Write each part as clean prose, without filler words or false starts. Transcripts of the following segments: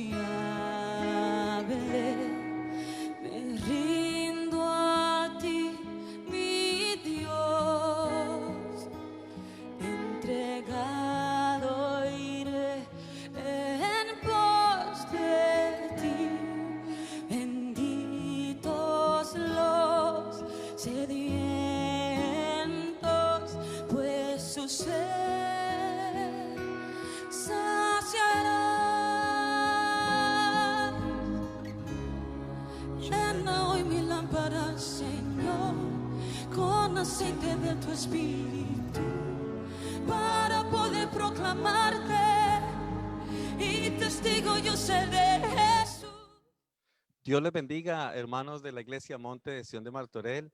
me rindo a ti, mi Dios, entregado iré en pos de ti. Benditos los sedientos, pues su sed saciará. Llena hoy mi lámpara, Señor, con aceite de tu espíritu, para poder proclamarte, y testigo yo seré de Jesús. Dios les bendiga, hermanos de la Iglesia Monte de Sion de Martorell.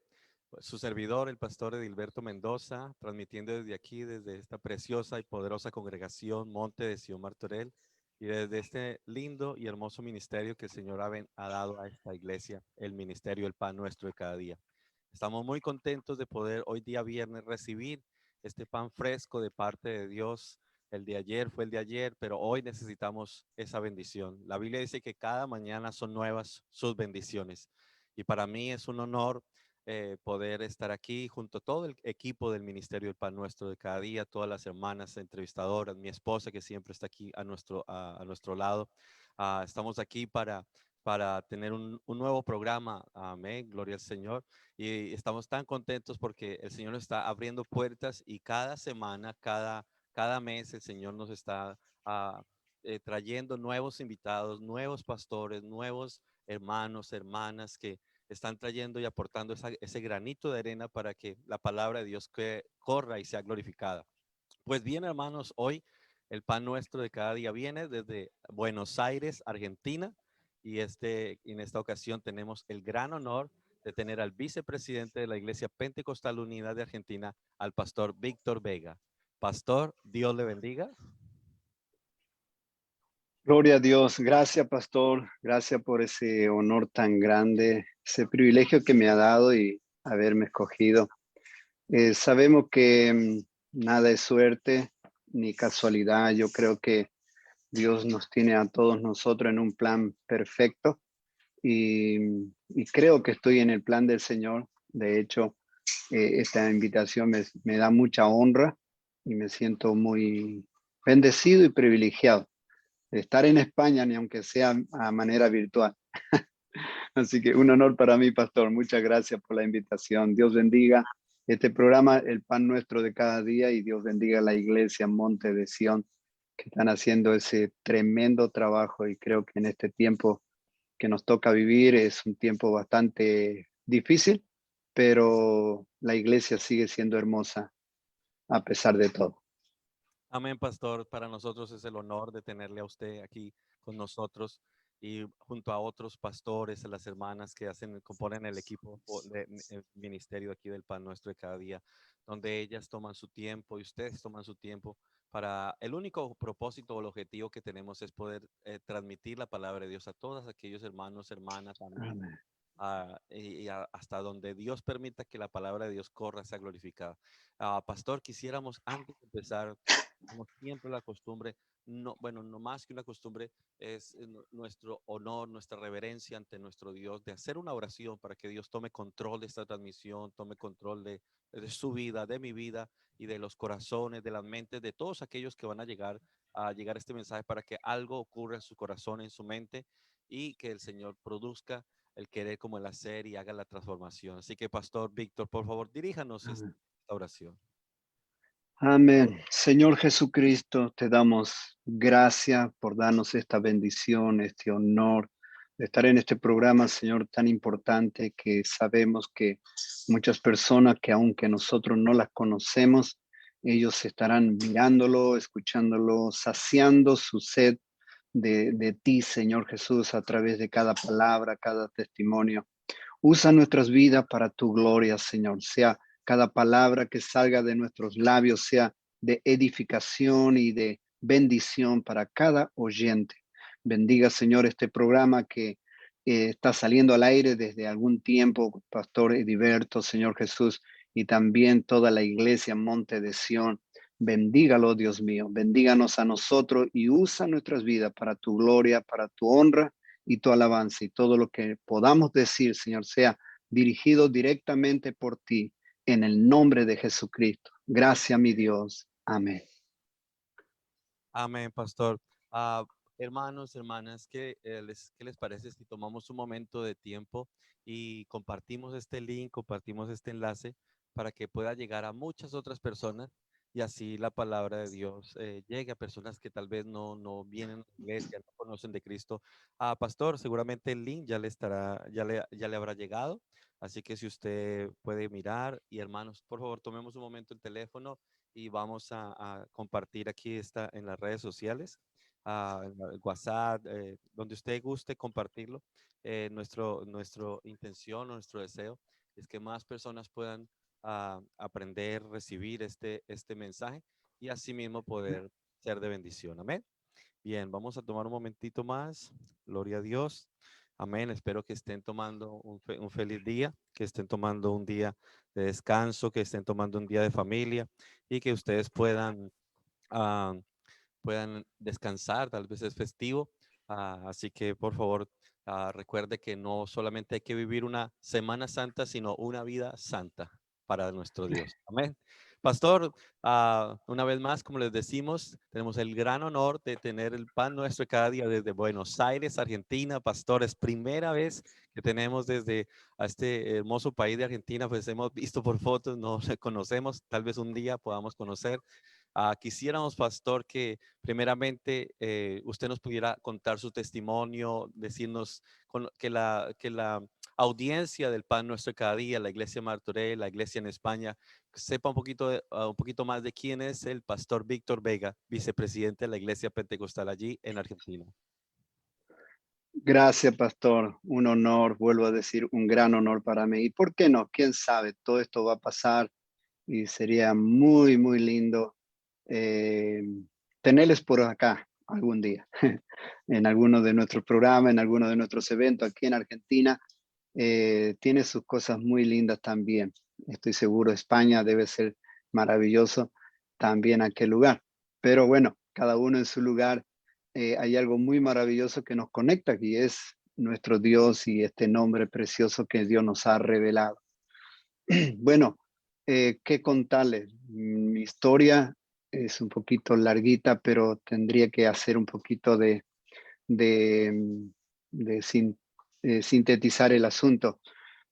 Su servidor, el pastor Edilberto Mendoza, transmitiendo desde aquí, desde esta preciosa y poderosa congregación Monte de Sion Martorell, y desde este lindo y hermoso ministerio que el Señor ha dado a esta iglesia, el ministerio El Pan Nuestro de Cada Día. Estamos muy contentos de poder hoy día viernes recibir este pan fresco de parte de Dios. El de ayer fue el de ayer, pero hoy necesitamos esa bendición. La Biblia dice que cada mañana son nuevas sus bendiciones. Y para mí es un honor poder estar aquí junto a todo el equipo del Ministerio del Pan Nuestro de Cada Día, todas las hermanas entrevistadoras, mi esposa que siempre está aquí a nuestro lado. Estamos aquí para tener un nuevo programa. Amén, gloria al Señor. Y estamos tan contentos porque el Señor nos está abriendo puertas, y cada semana, cada mes el Señor nos está trayendo nuevos invitados, nuevos pastores, nuevos hermanos, hermanas que están trayendo y aportando ese granito de arena para que la palabra de Dios corra y sea glorificada. Pues bien, hermanos, hoy el pan nuestro de cada día viene desde Buenos Aires, Argentina, y en esta ocasión tenemos el gran honor de tener al vicepresidente de la Iglesia Pentecostal Unida de Argentina, al pastor Víctor Vega. Pastor, Dios le bendiga. Gloria a Dios. Gracias, pastor. Gracias por ese honor tan grande, ese privilegio que me ha dado y haberme escogido. Sabemos que nada es suerte ni casualidad. Yo creo que Dios nos tiene a todos nosotros en un plan perfecto, y creo que estoy en el plan del Señor. De hecho, esta invitación me da mucha honra y me siento muy bendecido y privilegiado de estar en España, ni aunque sea a manera virtual. Así que un honor para mí, pastor. Muchas gracias por la invitación. Dios bendiga este programa, El Pan Nuestro de Cada Día, y Dios bendiga a la iglesia Monte de Sion, que están haciendo ese tremendo trabajo. Y creo que en este tiempo que nos toca vivir es un tiempo bastante difícil, pero la iglesia sigue siendo hermosa a pesar de todo. Amén, pastor. Para nosotros es el honor de tenerle a usted aquí con nosotros, y junto a otros pastores, a las hermanas que componen el equipo de ministerio aquí del Pan Nuestro de Cada Día, donde ellas toman su tiempo y ustedes toman su tiempo para el único propósito o el objetivo que tenemos es poder transmitir la palabra de Dios a todos aquellos hermanos, hermanas, amigos, hasta donde Dios permita que la palabra de Dios corra, sea glorificada. Pastor, quisiéramos antes de empezar, como siempre la costumbre, no más que una costumbre, es nuestro honor, nuestra reverencia ante nuestro Dios, de hacer una oración para que Dios tome control de esta transmisión, tome control de su vida, de mi vida, y de los corazones, de las mentes, de todos aquellos que van a llegar este mensaje, para que algo ocurra en su corazón, en su mente, y que el Señor produzca el querer como el hacer y haga la transformación. Así que, Pastor Víctor, por favor, diríjanos esta oración. Amén. Señor Jesucristo, te damos gracias por darnos esta bendición, este honor de estar en este programa, Señor, tan importante, que sabemos que muchas personas que aunque nosotros no las conocemos, ellos estarán mirándolo, escuchándolo, saciando su sed de ti, Señor Jesús, a través de cada palabra, cada testimonio. Usa nuestras vidas para tu gloria, Señor. Sea cada palabra que salga de nuestros labios, sea de edificación y de bendición para cada oyente. Bendiga, Señor, este programa que está saliendo al aire desde algún tiempo, Pastor Ediberto, Señor Jesús, y también toda la iglesia Monte de Sion. Bendígalo, Dios mío. Bendíganos a nosotros y usa nuestras vidas para tu gloria, para tu honra y tu alabanza. Y todo lo que podamos decir, Señor, sea dirigido directamente por ti en el nombre de Jesucristo. Gracias, mi Dios. Amén. Amén, pastor. Ah, hermanos, hermanas, ¿qué les parece si tomamos un momento de tiempo y compartimos este link, compartimos este enlace para que pueda llegar a muchas otras personas y así la palabra de Dios llegue a personas que tal vez no vienen a la iglesia, no conocen de Cristo? Pastor, seguramente el link ya le habrá llegado, así que si usted puede mirar, y hermanos, por favor, tomemos un momento el teléfono y vamos a compartir aquí en las redes sociales, en el WhatsApp, donde usted guste compartirlo. Nuestro intención, nuestro deseo es que más personas puedan aprender, recibir este mensaje y asimismo poder ser de bendición. Amén. Bien, vamos a tomar un momentito más. Gloria a Dios. Amén. Espero que estén tomando un feliz día, que estén tomando un día de descanso, que estén tomando un día de familia y que ustedes ah, puedan descansar. Tal vez es festivo. Así que por favor, recuerde que no solamente hay que vivir una Semana Santa, sino una vida santa para nuestro Dios. Amén. Pastor, una vez más, como les decimos, tenemos el gran honor de tener el pan nuestro cada día desde Buenos Aires, Argentina. Pastor, es primera vez que tenemos desde a este hermoso país de Argentina, pues hemos visto por fotos, no le conocemos, tal vez un día podamos conocer. Quisiéramos, pastor, que primeramente usted nos pudiera contar su testimonio, decirnos que la audiencia del Pan Nuestro de Cada Día, la Iglesia Martorell, la Iglesia en España, sepa un poquito más de quién es el pastor Víctor Vega, vicepresidente de la Iglesia Pentecostal allí en Argentina. Gracias, pastor. Un honor, vuelvo a decir, un gran honor para mí. ¿Y por qué no? ¿Quién sabe? Todo esto va a pasar y sería muy, muy lindo tenerles por acá algún día, en alguno de nuestros programas, en alguno de nuestros eventos aquí en Argentina. Tiene sus cosas muy lindas también. Estoy seguro, España debe ser maravilloso también aquel lugar. Pero bueno, cada uno en su lugar. Hay algo muy maravilloso que nos conecta, y es nuestro Dios y este nombre precioso que Dios nos ha revelado. Bueno, ¿qué contarles? Mi historia es un poquito larguita, pero tendría que hacer un poquito de, sintetizar el asunto.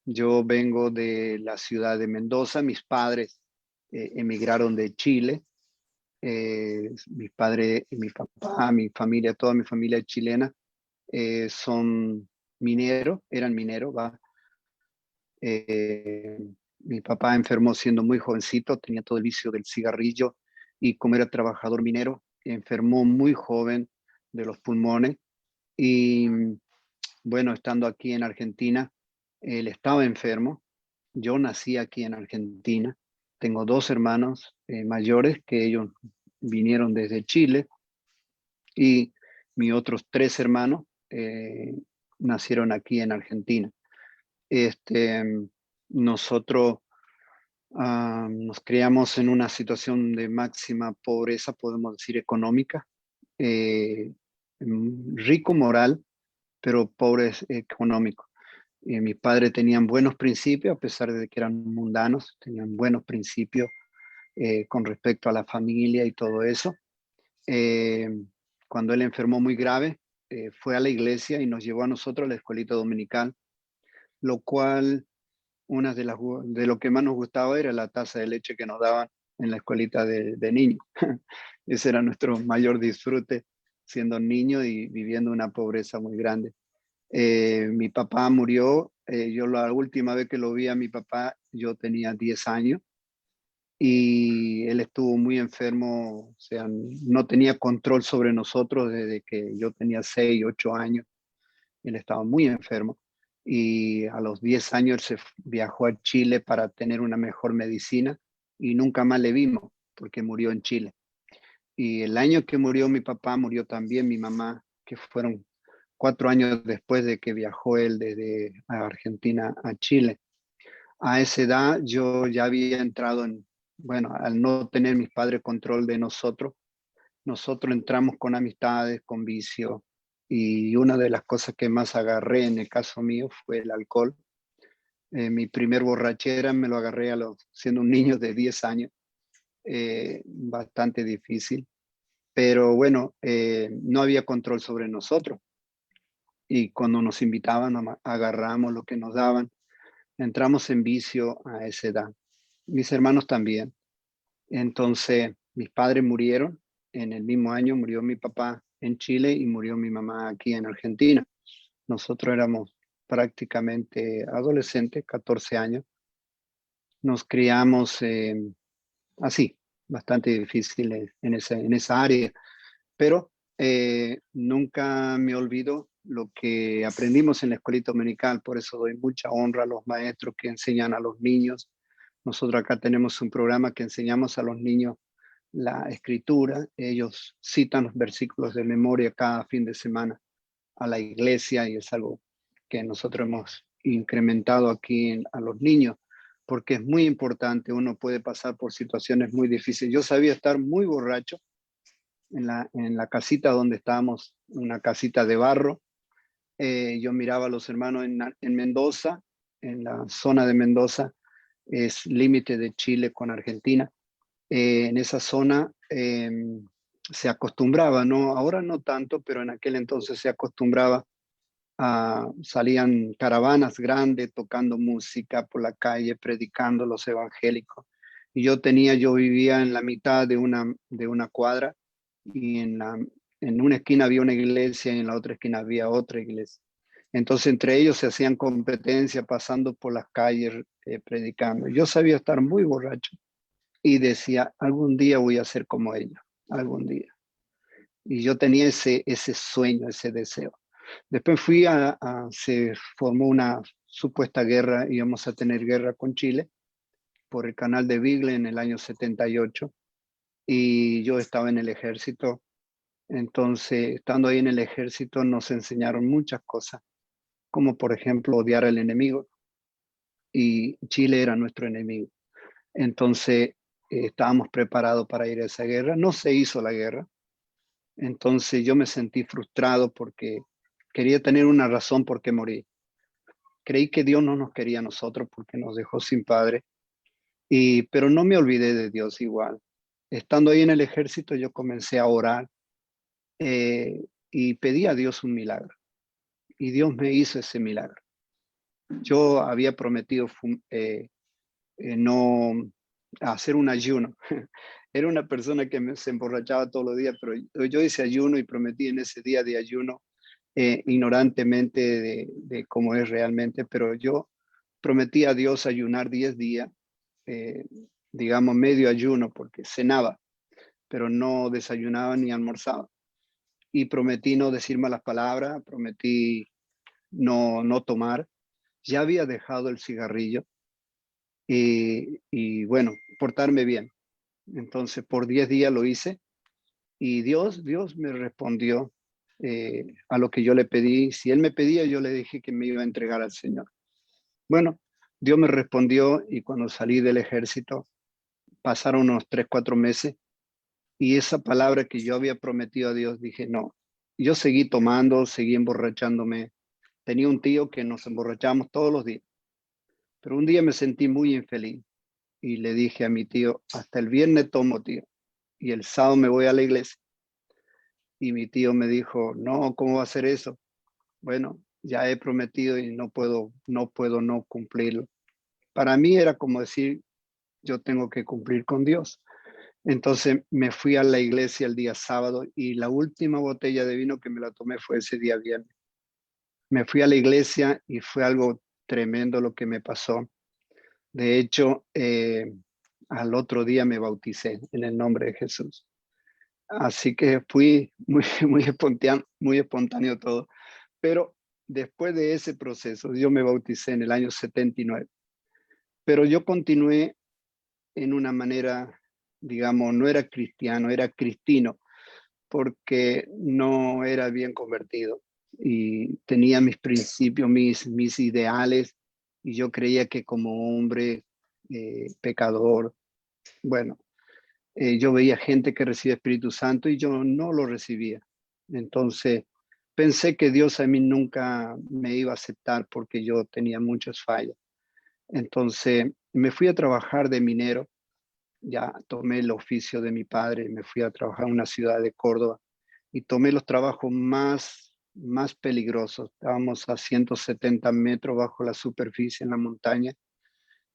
Yo vengo de la ciudad de Mendoza. Mis padres emigraron de Chile. Mi padre y mi papá, mi familia, toda mi familia chilena son mineros, eran mineros, ¿va? Eh, Mi papá enfermó siendo muy jovencito, tenía todo el vicio del cigarrillo y como era trabajador minero, enfermó muy joven de los pulmones y bueno, estando aquí en Argentina, él estaba enfermo. Yo nací aquí en Argentina. Tengo dos hermanos mayores que ellos vinieron desde Chile y mis otros tres hermanos nacieron aquí en Argentina. Este, nosotros nos criamos en una situación de máxima pobreza, podemos decir, económica, eh, rico moral, pero pobre económico. Mis padres tenían buenos principios, a pesar de que eran mundanos, tenían buenos principios con respecto a la familia y todo eso. Eh, Cuando él enfermó muy grave, fue a la iglesia y nos llevó a nosotros a la escuelita dominical, lo cual de lo que más nos gustaba era la taza de leche que nos daban en la escuelita de niños. Ese era nuestro mayor disfrute siendo niño y viviendo una pobreza muy grande. Mi papá murió, yo la última vez que lo vi a mi papá, yo tenía 10 años y él estuvo muy enfermo, o sea, no tenía control sobre nosotros desde que yo tenía 6, 8 años. Él estaba muy enfermo y a los 10 años él se viajó a Chile para tener una mejor medicina y nunca más le vimos porque murió en Chile. Y el año que murió mi papá, murió también mi mamá, que fueron 4 años después de que viajó él desde Argentina a Chile. A esa edad yo ya había entrado bueno, al no tener mis padres control de nosotros entramos con amistades, con vicio, y una de las cosas que más agarré en el caso mío fue el alcohol. Mi primer borrachera me lo agarré siendo un niño de 10 años, bastante difícil, pero bueno, no había control sobre nosotros, y cuando nos invitaban agarramos lo que nos daban, entramos en vicio a esa edad. Mis hermanos también. Entonces, mis padres murieron en el mismo año, murió mi papá en Chile y murió mi mamá aquí en Argentina. Nosotros éramos prácticamente adolescentes, 14 años. Nos criamos así, bastante difícil en esa área, pero nunca me olvido lo que aprendimos en la escuelita dominical, por eso doy mucha honra a los maestros que enseñan a los niños. Nosotros acá tenemos un programa que enseñamos a los niños la escritura, ellos citan los versículos de memoria cada fin de semana a la iglesia, y es algo que nosotros hemos incrementado aquí a los niños, porque es muy importante. Uno puede pasar por situaciones muy difíciles. Yo sabía estar muy borracho en la casita donde estábamos, una casita de barro. Yo miraba a los hermanos en Mendoza, en la zona de Mendoza, es límite de Chile con Argentina. En esa zona se acostumbraba, ¿no? Ahora no tanto, pero en aquel entonces se acostumbraba salían caravanas grandes tocando música por la calle, predicando los evangélicos. Y yo vivía en la mitad de una cuadra, y en una esquina había una iglesia y en la otra esquina había otra iglesia. Entonces entre ellos se hacían competencia pasando por las calles predicando. Yo sabía estar muy borracho y decía, algún día voy a ser como ellos, algún día. Y yo tenía ese sueño, ese deseo. Después se formó una supuesta guerra, íbamos a tener guerra con Chile por el canal de Beagle en el año 78, y yo estaba en el ejército. Entonces, estando ahí en el ejército, nos enseñaron muchas cosas, como por ejemplo odiar al enemigo, y Chile era nuestro enemigo. Entonces, estábamos preparados para ir a esa guerra. No se hizo la guerra. Entonces yo me sentí frustrado porque quería tener una razón por qué morir. Creí que Dios no nos quería a nosotros porque nos dejó sin padre, pero no me olvidé de Dios igual. Estando ahí en el ejército, yo comencé a orar y pedí a Dios un milagro. Y Dios me hizo ese milagro. Yo había prometido no hacer un ayuno. Era una persona que se emborrachaba todos los días, pero yo hice ayuno y prometí en ese día de ayuno, ignorantemente de cómo es realmente, pero yo prometí a Dios ayunar 10 días, eh, digamos medio ayuno, porque cenaba, pero no desayunaba ni almorzaba. Y prometí no decir malas palabras, prometí no tomar. Ya había dejado el cigarrillo y bueno, portarme bien. Entonces por 10 días lo hice, y Dios me respondió a lo que yo le pedí. Si Él me pedía, yo le dije que me iba a entregar al Señor. Bueno, Dios me respondió, y cuando salí del ejército, pasaron unos 3, 4 meses, y esa palabra que yo había prometido a Dios, dije no. Yo seguí tomando, seguí emborrachándome. Tenía un tío que nos emborrachábamos todos los días, pero un día me sentí muy infeliz y le dije a mi tío, hasta el viernes tomo, tío, y el sábado me voy a la iglesia. Y mi tío me dijo, no, ¿cómo va a ser eso? Bueno, ya he prometido y no puedo no cumplirlo. Para mí era como decir, yo tengo que cumplir con Dios. Entonces me fui a la iglesia el día sábado, y la última botella de vino que me la tomé fue ese día viernes. Me fui a la iglesia y fue algo tremendo lo que me pasó. De hecho, al otro día me bauticé en el nombre de Jesús. Así que fui muy espontáneo todo. Pero después de ese proceso, yo me bauticé en el año 79. Pero yo continué en una manera, digamos, no era cristiano, era cristino, porque no era bien convertido y tenía mis principios, mis ideales, y yo creía que como hombre pecador, Bueno, yo veía gente que recibía Espíritu Santo y yo no lo recibía. Entonces pensé que Dios a mí nunca me iba a aceptar porque yo tenía muchas fallas. Entonces me fui a trabajar de minero, ya tomé el oficio de mi padre, me fui a trabajar en una ciudad de Córdoba y tomé los trabajos más peligrosos. Estábamos a 170 metros bajo la superficie en la montaña,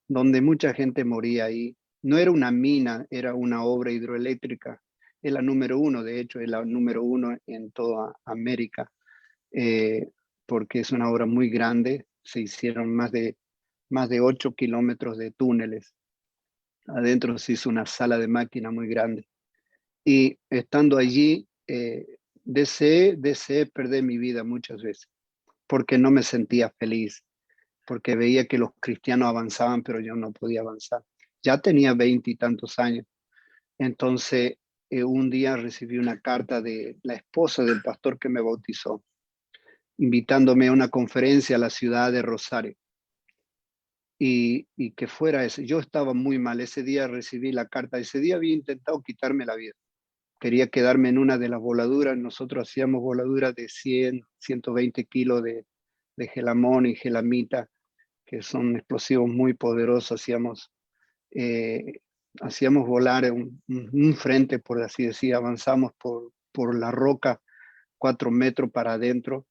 donde mucha gente moría ahí. No era una mina, era una obra hidroeléctrica. Es la número uno, de hecho, es la número uno en toda América, eh, porque es una obra muy grande. Se hicieron más de 8 kilómetros de túneles. Adentro se hizo una sala de máquina muy grande. Y estando allí, deseé perder mi vida muchas veces, porque no me sentía feliz, porque veía que los cristianos avanzaban, pero yo no podía avanzar. Ya tenía 20 y tantos años. Entonces, un día recibí una carta de la esposa del pastor que me bautizó, invitándome a una conferencia a la ciudad de Rosario. Y que fuera eso. Yo estaba muy mal. Ese día recibí la carta. Ese día había intentado quitarme la vida. Quería quedarme en una de las voladuras. Nosotros hacíamos voladuras de 100, 120 kilos de gelamón y gelamita, que son explosivos muy poderosos. Eh, hacíamos volar un frente, por así decir. Avanzamos por la roca 4 metros para adentro,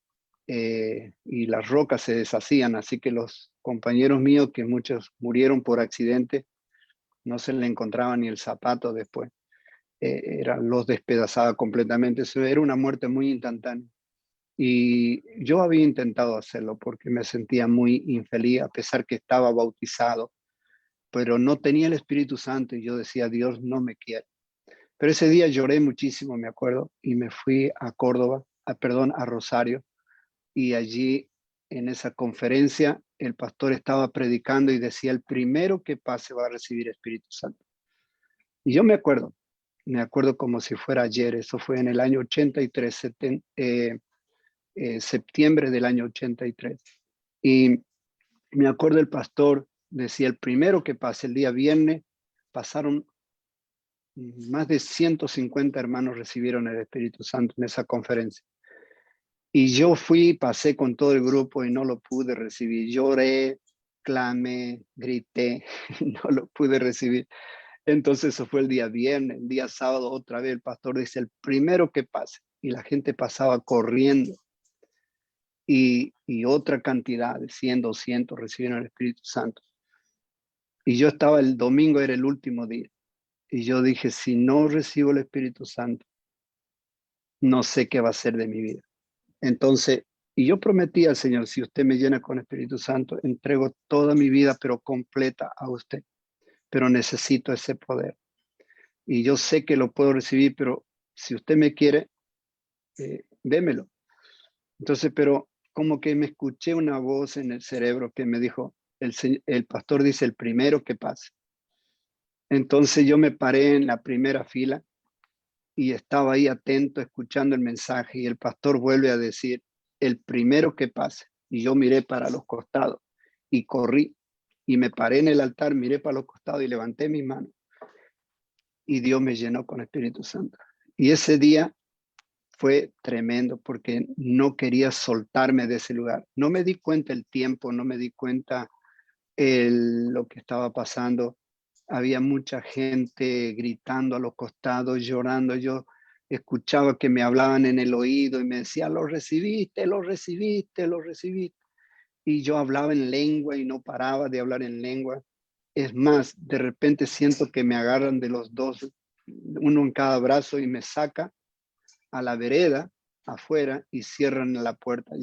y las rocas se deshacían. Así que los compañeros míos, que muchos murieron por accidente, no se le encontraba ni el zapato después. Los despedazaba completamente. Eso era una muerte muy instantánea. Y yo había intentado hacerlo porque me sentía muy infeliz, a pesar que estaba bautizado, pero no tenía el Espíritu Santo y yo decía, Dios no me quiere. Pero ese día lloré muchísimo, me acuerdo, y me fui a Córdoba, a Rosario, y allí en esa conferencia el pastor estaba predicando y decía, el primero que pase va a recibir Espíritu Santo. Y yo me acuerdo como si fuera ayer. Eso fue en el año 83, septiembre del año 83. Y me acuerdo el pastor decía, el primero que pase. El día viernes pasaron más de 150 hermanos, recibieron el Espíritu Santo en esa conferencia. Y yo fui, pasé con todo el grupo y no lo pude recibir. Lloré, clamé, grité, no lo pude recibir. Entonces eso fue el día viernes. El día sábado otra vez el pastor dice, el primero que pase. Y la gente pasaba corriendo. Y otra cantidad de 100, 200 recibieron el Espíritu Santo. Y yo estaba, el domingo era el último día. Y yo dije, si no recibo el Espíritu Santo, no sé qué va a ser de mi vida. Entonces, y yo prometí al Señor, si usted me llena con Espíritu Santo, entrego toda mi vida, pero completa a usted. Pero necesito ese poder. Y yo sé que lo puedo recibir, pero si usted me quiere, démelo. Entonces, pero como que me escuché una voz en el cerebro que me dijo, el pastor dice, el primero que pase. Entonces yo me paré en la primera fila y estaba ahí atento, escuchando el mensaje, y el pastor vuelve a decir, el primero que pase. Y yo miré para los costados y corrí y me paré en el altar, miré para los costados y levanté mis manos. Y Dios me llenó con Espíritu Santo. Y ese día fue tremendo porque no quería soltarme de ese lugar. No me di cuenta el tiempo, no me di cuenta lo que estaba pasando. Había mucha gente gritando a los costados, llorando. Yo escuchaba que me hablaban en el oído y me decía, lo recibiste, lo recibiste, lo recibiste. Y yo hablaba en lengua y no paraba de hablar en lengua. Es más, de repente siento que me agarran de los dos, uno en cada brazo, y me saca a la vereda afuera y cierran la puerta.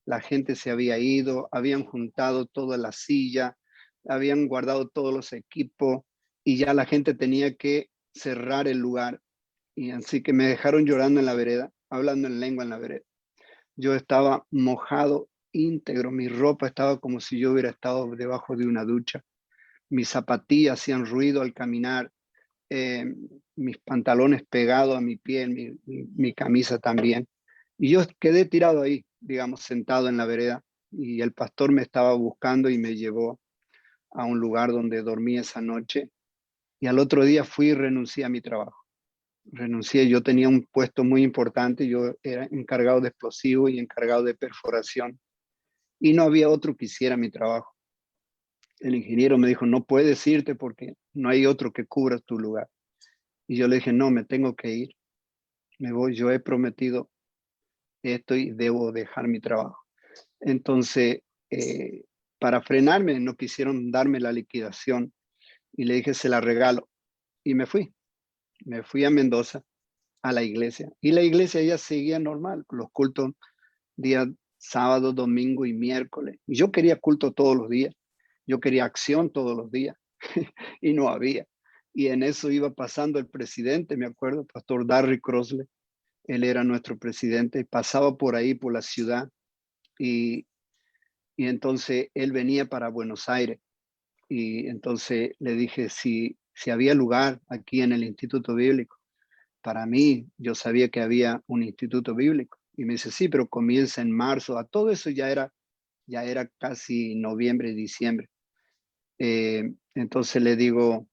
La gente se había ido, habían juntado toda la silla, habían guardado todos los equipos y ya la gente tenía que cerrar el lugar. Y así que me dejaron llorando en la vereda, hablando en lengua en la vereda. Yo estaba mojado íntegro, mi ropa estaba como si yo hubiera estado debajo de una ducha. Mis zapatillas hacían ruido al caminar, mis pantalones pegados a mi piel, mi camisa también. Y yo quedé tirado ahí, digamos, sentado en la vereda, y el pastor me estaba buscando y me llevó a un lugar donde dormí esa noche. Y al otro día fui y renuncié a mi trabajo. Renuncié, yo tenía un puesto muy importante, yo era encargado de explosivos y encargado de perforación. Y no había otro que hiciera mi trabajo. El ingeniero me dijo, no puedes irte porque no hay otro que cubra tu lugar. Y yo le dije, no, me tengo que ir. Me voy, yo he prometido esto y debo dejar mi trabajo. Entonces, para frenarme, no quisieron darme la liquidación y le dije, se la regalo. Y me fui. Me fui a Mendoza, a la iglesia. Y la iglesia ya seguía normal, los cultos día sábado, domingo y miércoles. Y yo quería culto todos los días. Yo quería acción todos los días. Y no había. Y en eso iba pasando el presidente, me acuerdo, Pastor Darry Crossley. Él era nuestro presidente y pasaba por ahí, por la ciudad. Y, y entonces él venía para Buenos Aires. Y entonces le dije si había lugar aquí en el Instituto Bíblico. Para mí, yo sabía que había un instituto bíblico. Y me dice, sí, pero comienza en marzo. A todo eso ya era casi noviembre, diciembre. Entonces le digo,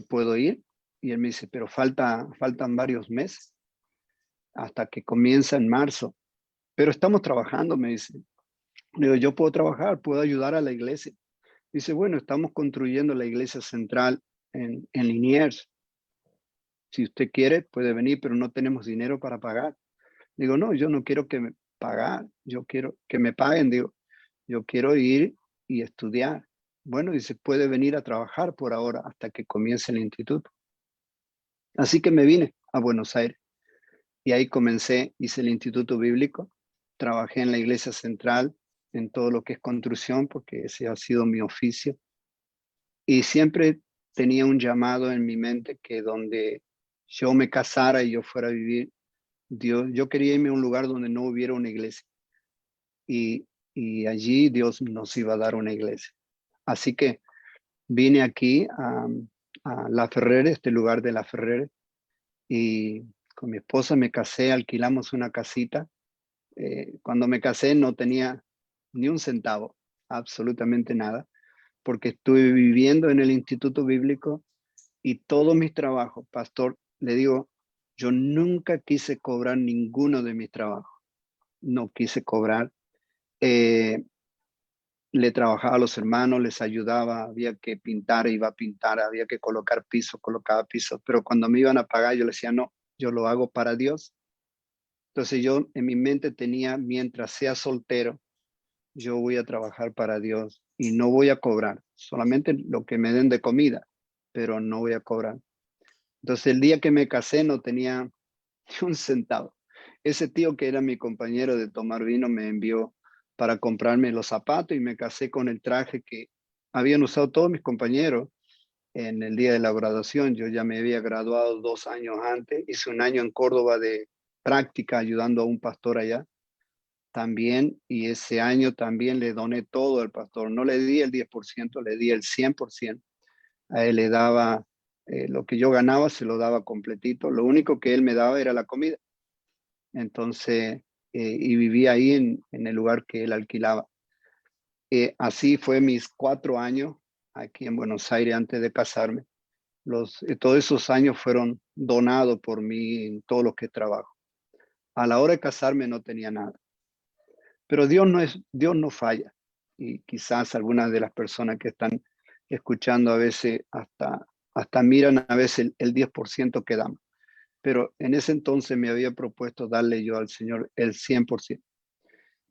¿puedo ir? Y él me dice, pero faltan varios meses hasta que comienza en marzo. Pero estamos trabajando, me dice. Le digo, yo puedo trabajar, puedo ayudar a la iglesia. Dice, bueno, estamos construyendo la iglesia central en Liniers. Si usted quiere, puede venir, pero no tenemos dinero para pagar. Digo, no, yo no quiero que me pagar, yo quiero que me paguen, digo, yo quiero ir y estudiar. Bueno, dice, puede venir a trabajar por ahora hasta que comience el instituto. Así que me vine a Buenos Aires y ahí comencé, hice el instituto bíblico, trabajé en la iglesia central, en todo lo que es construcción, porque ese ha sido mi oficio. Y siempre tenía un llamado en mi mente que donde yo me casara y yo fuera a vivir, Dios, yo quería irme a un lugar donde no hubiera una iglesia. Y allí Dios nos iba a dar una iglesia. Así que vine aquí a La Ferrere, este lugar de La Ferrere, y con mi esposa me casé, alquilamos una casita. Cuando me casé no tenía ni un centavo, absolutamente nada, porque estuve viviendo en el Instituto Bíblico y todos mis trabajos, pastor, le digo, yo nunca quise cobrar ninguno de mis trabajos, no quise cobrar. Le trabajaba a los hermanos, les ayudaba, había que pintar, iba a pintar, había que colocar piso, colocaba piso, pero cuando me iban a pagar yo le decía, no, yo lo hago para Dios. Entonces yo en mi mente tenía, mientras sea soltero, yo voy a trabajar para Dios y no voy a cobrar, solamente lo que me den de comida, pero no voy a cobrar. Entonces el día que me casé no tenía ni un centavo. Ese tío que era mi compañero de tomar vino me envió para comprarme los zapatos y me casé con el traje que habían usado todos mis compañeros en el día de la graduación. Yo ya me había graduado 2 años antes, hice un año en Córdoba de práctica ayudando a un pastor allá también, y ese año también le doné todo al pastor. No le di el 10%, le di el 100%. A él le daba lo que yo ganaba, se lo daba completito. Lo único que él me daba era la comida. Entonces, y vivía ahí en el lugar que él alquilaba. Así fue mis 4 años aquí en Buenos Aires antes de casarme. Todos esos años fueron donados por mí en todo lo que trabajo. A la hora de casarme no tenía nada. Pero Dios no falla. Y quizás algunas de las personas que están escuchando a veces hasta miran a veces el 10% que damos. Pero en ese entonces me había propuesto darle yo al Señor el 100%.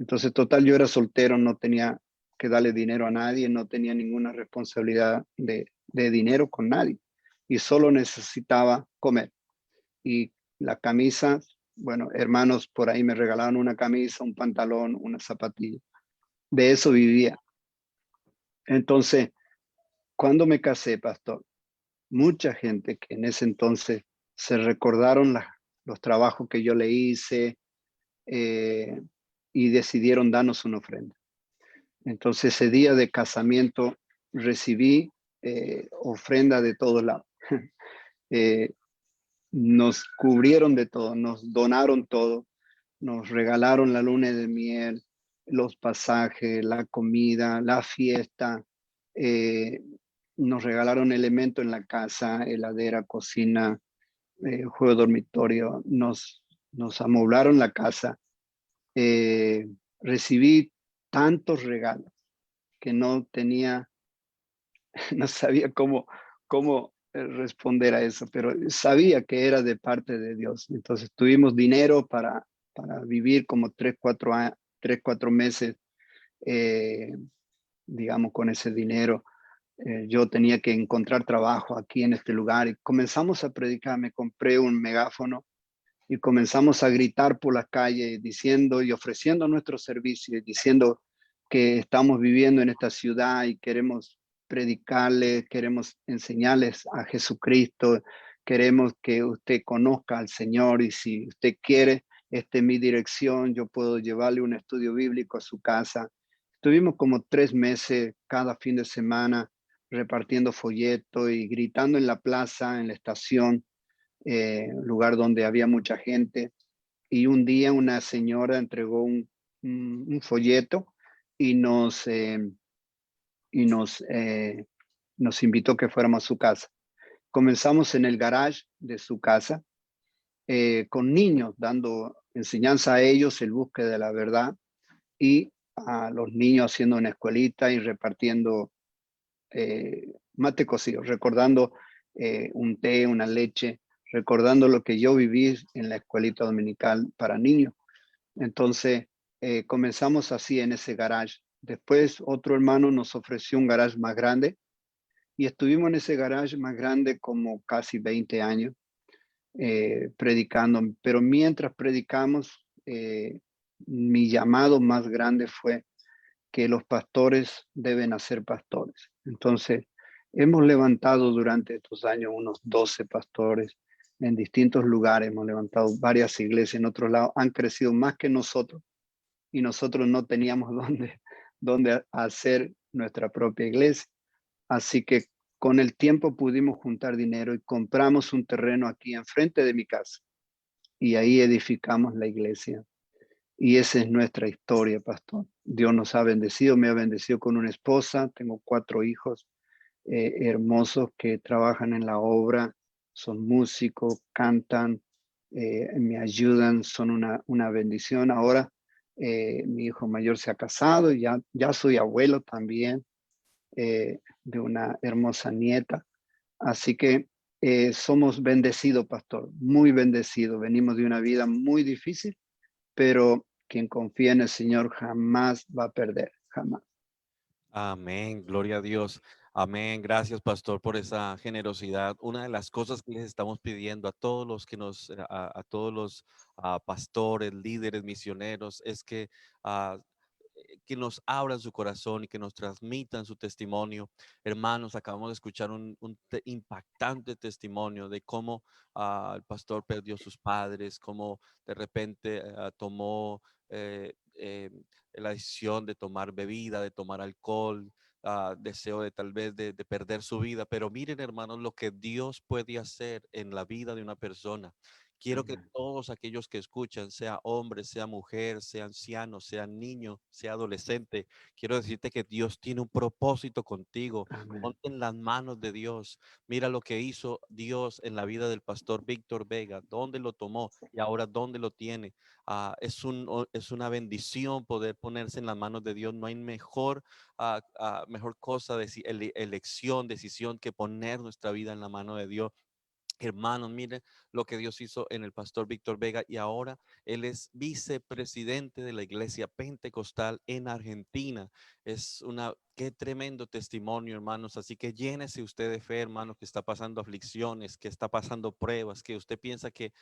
Entonces, total, yo era soltero, no tenía que darle dinero a nadie, no tenía ninguna responsabilidad de dinero con nadie y solo necesitaba comer. Y la camisa, bueno, hermanos por ahí me regalaban una camisa, un pantalón, una zapatilla. De eso vivía. Entonces, cuando me casé, pastor, mucha gente que en ese entonces se recordaron los trabajos que yo le hice y decidieron darnos una ofrenda. Entonces ese día de casamiento recibí ofrenda de todos lados. Nos cubrieron de todo, nos donaron todo, nos regalaron la luna de miel, los pasajes, la comida, la fiesta, nos regalaron elementos en la casa, heladera, cocina, juego dormitorio, nos amoblaron la casa. Recibí tantos regalos que no tenía, no sabía cómo responder a eso, pero sabía que era de parte de Dios. Entonces tuvimos dinero para vivir como 3, 4 meses, digamos, con ese dinero. Yo tenía que encontrar trabajo aquí en este lugar y comenzamos a predicar. Me compré un megáfono y comenzamos a gritar por la calle diciendo y ofreciendo nuestros servicios, diciendo que estamos viviendo en esta ciudad y queremos predicarles, queremos enseñarles a Jesucristo, queremos que usted conozca al Señor y si usted quiere, esta es mi dirección, yo puedo llevarle un estudio bíblico a su casa. Estuvimos como 3 meses cada fin de semana repartiendo folletos y gritando en la plaza, en la estación, lugar donde había mucha gente. Y un día una señora entregó un folleto y nos invitó que fuéramos a su casa. Comenzamos en el garage de su casa, con niños, dando enseñanza a ellos, el búsqueda de la verdad, y a los niños haciendo una escuelita y repartiendo mate cocido, recordando un té, una leche, recordando lo que yo viví en la escuelita dominical para niños. Entonces, comenzamos así en ese garage. Después otro hermano nos ofreció un garage más grande y estuvimos en ese garage más grande como casi 20 años predicando. Pero mientras predicamos, mi llamado más grande fue que los pastores deben ser pastores. Entonces, hemos levantado durante estos años unos 12 pastores en distintos lugares, hemos levantado varias iglesias en otros lados, han crecido más que nosotros y nosotros no teníamos dónde hacer nuestra propia iglesia. Así que con el tiempo pudimos juntar dinero y compramos un terreno aquí enfrente de mi casa y ahí edificamos la iglesia. Y esa es nuestra historia, pastor. Dios nos ha bendecido, me ha bendecido con una esposa, tengo 4 hijos hermosos que trabajan en la obra, son músicos, cantan, me ayudan, son una bendición. Ahora mi hijo mayor se ha casado, ya soy abuelo también de una hermosa nieta. Así que somos bendecidos, pastor, muy bendecidos. Venimos de una vida muy difícil, pero quien confía en el Señor jamás va a perder, jamás. Amén, gloria a Dios. Amén. Gracias, pastor, por esa generosidad. Una de las cosas que les estamos pidiendo a todos los a todos los pastores, líderes, misioneros, es que nos abran su corazón y que nos transmitan su testimonio. Hermanos, acabamos de escuchar un impactante testimonio de cómo el pastor perdió sus padres, cómo de repente tomó la decisión de tomar bebida, de tomar alcohol, deseo de tal vez de perder su vida. Pero miren, hermanos, lo que Dios puede hacer en la vida de una persona. Quiero que Amén. todos aquellos que escuchan, sea hombre, sea mujer, sea anciano, sea niño, sea adolescente, quiero decirte que Dios tiene un propósito contigo. Amén. Ponte en las manos de Dios. Mira lo que hizo Dios en la vida del pastor Víctor Vega, dónde lo tomó y ahora dónde lo tiene. Es una bendición poder ponerse en las manos de Dios. No hay mejor cosa, elección, decisión que poner nuestra vida en la mano de Dios. Hermanos, miren lo que Dios hizo en el pastor Víctor Vega y ahora él es vicepresidente de la iglesia pentecostal en Argentina. Qué tremendo testimonio, hermanos. Así que llénese usted de fe, hermanos, que está pasando aflicciones, que está pasando pruebas, que usted piensa que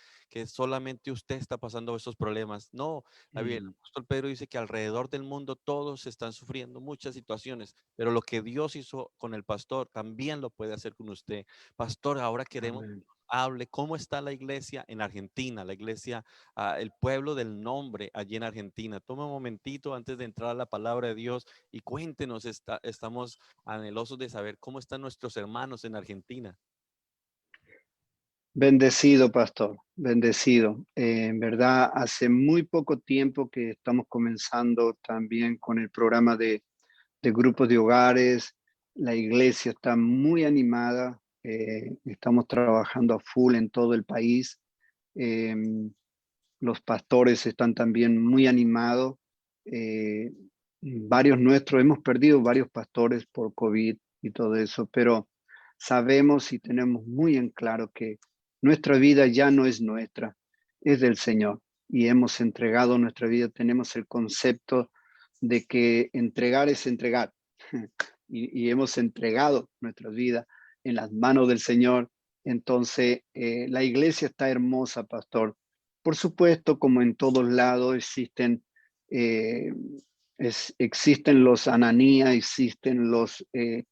solamente usted está pasando esos problemas. No, el Mm. apóstol Pedro dice que alrededor del mundo todos están sufriendo muchas situaciones, pero lo que Dios hizo con el pastor también lo puede hacer con usted. Pastor, ahora queremos Amén. hable cómo está la iglesia en Argentina, la iglesia, el pueblo del nombre allí en Argentina. Toma un momentito antes de entrar a la palabra de Dios y cuéntenos, estamos anhelosos de saber cómo están nuestros hermanos en Argentina. Bendecido, pastor, bendecido. En verdad, hace muy poco tiempo que estamos comenzando también con el programa de grupos de hogares. La iglesia está muy animada. Estamos trabajando a full en todo el país. Em, los pastores están también muy animados. Eh, varios nuestros, hemos perdido varios pastores por COVID y todo eso, pero sabemos y tenemos muy en claro que nuestra vida ya no es nuestra, es del Señor. Y hemos entregado nuestra vida, tenemos el concepto de que entregar es entregar. Y hemos entregado nuestra vida en las manos del Señor. Entonces, la iglesia está hermosa, pastor. Por supuesto, como en todos lados eh, existen los Ananías, existen eh,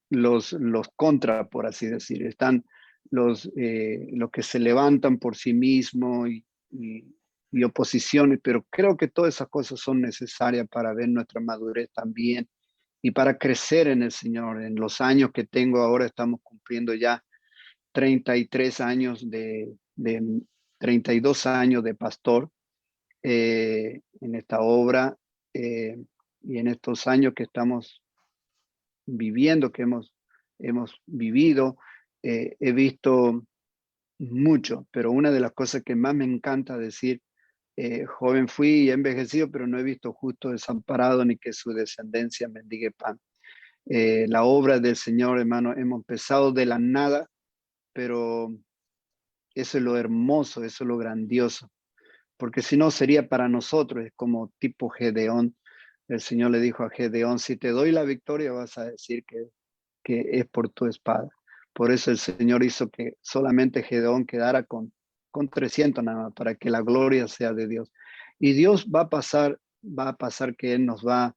los contra, por así decir. Están los que se levantan por sí mismos y oposiciones, pero creo que todas esas cosas son necesarias para ver nuestra madurez también y para crecer en el Señor. En los años que tengo ahora estamos cumpliendo ya 33 años de 32 años de pastor en esta obra y en estos años que estamos viviendo, que hemos vivido, he visto mucho, pero una de las cosas que más me encanta decir, joven fui y he envejecido, pero no he visto justo desamparado ni que su descendencia mendigue pan. La obra del Señor, hermano, hemos empezado de la nada, pero eso es lo hermoso, eso es lo grandioso, porque si no sería para nosotros, es como tipo Gedeón. El Señor le dijo a Gedeón, si te doy la victoria vas a decir que es por tu espada. Por eso el Señor hizo que solamente Gedeón quedara con 300 nada más, para que la gloria sea de Dios. Y Dios va a pasar que Él nos va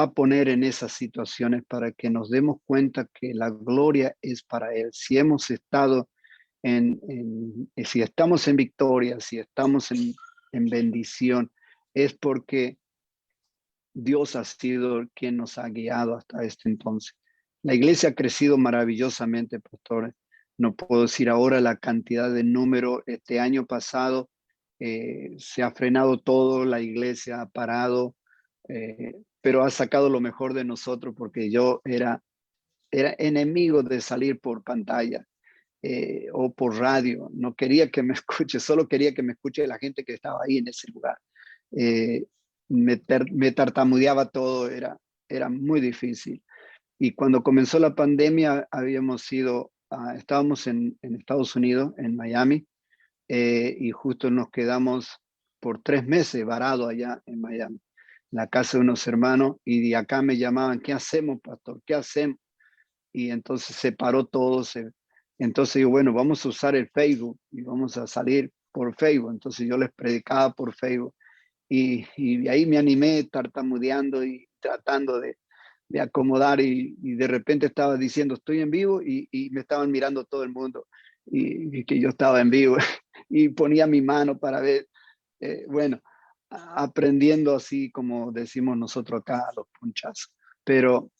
a poner en esas situaciones para que nos demos cuenta que la gloria es para Él. Si hemos estado si estamos en victoria, si estamos en bendición, es porque Dios ha sido quien nos ha guiado hasta este entonces. La iglesia ha crecido maravillosamente, pastores. No puedo decir ahora la cantidad de número. Este año pasado se ha frenado todo, la iglesia ha parado, pero ha sacado lo mejor de nosotros porque yo era enemigo de salir por pantalla o por radio. No quería que me escuche, solo quería que me escuche la gente que estaba ahí en ese lugar. Eh, me tartamudeaba todo, era muy difícil. Y cuando comenzó la pandemia, estábamos en Estados Unidos, en Miami, y justo nos quedamos por 3 meses varados allá en Miami, en la casa de unos hermanos, y de acá me llamaban, ¿qué hacemos, pastor? ¿Qué hacemos? Y entonces se paró todo. Entonces yo, bueno, vamos a usar el Facebook y vamos a salir por Facebook. Entonces yo les predicaba por Facebook y de ahí me animé tartamudeando y tratando de acomodar y de repente estaba diciendo estoy en vivo y me estaban mirando todo el mundo y que yo estaba en vivo y ponía mi mano para ver, bueno, aprendiendo así como decimos nosotros acá a los punchazos. Pero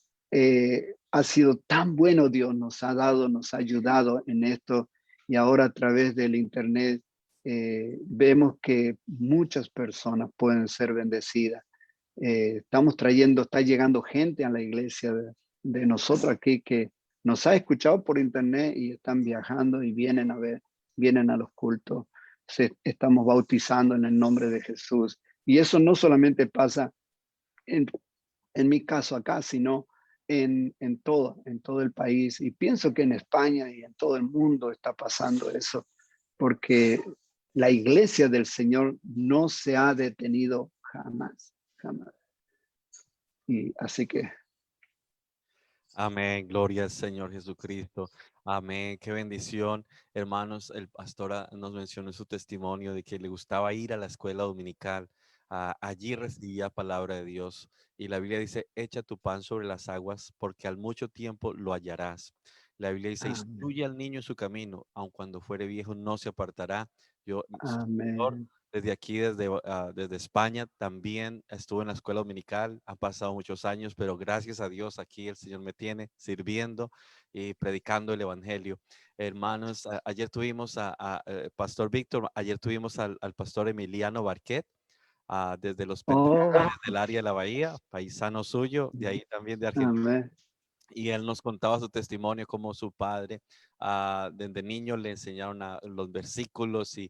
ha sido tan bueno Dios, nos ha dado, nos ha ayudado en esto y ahora a través del internet vemos que muchas personas pueden ser bendecidas. Está llegando gente a la iglesia de nosotros aquí que nos ha escuchado por internet y están viajando y vienen a ver, vienen a los cultos. Estamos bautizando en el nombre de Jesús. Y eso no solamente pasa en, en mi caso acá, sino en todo el país. Y pienso que en España y en todo el mundo está pasando eso, porque la iglesia del Señor no se ha detenido jamás, jamás. Y así que Amén, gloria al Señor Jesucristo. Amén, qué bendición. Hermanos, el pastor nos mencionó en su testimonio de que le gustaba ir a la escuela dominical. Allí recibía palabra de Dios. Y la Biblia dice, echa tu pan sobre las aguas, porque al mucho tiempo lo hallarás. La Biblia dice, amén, instruye al niño en su camino, aun cuando fuere viejo no se apartará. Su servidor, amén. desde aquí, desde España, también estuve en la escuela dominical. Han pasado muchos años, pero gracias a Dios aquí el Señor me tiene sirviendo y predicando el Evangelio. Hermanos, ayer tuvimos Pastor Víctor, ayer tuvimos al pastor Emiliano Barquet. desde los Oh, pentecostales del área de la Bahía, paisano suyo, de ahí también de Argentina. amén. Y él nos contaba su testimonio como su padre, desde niño le enseñaron los versículos y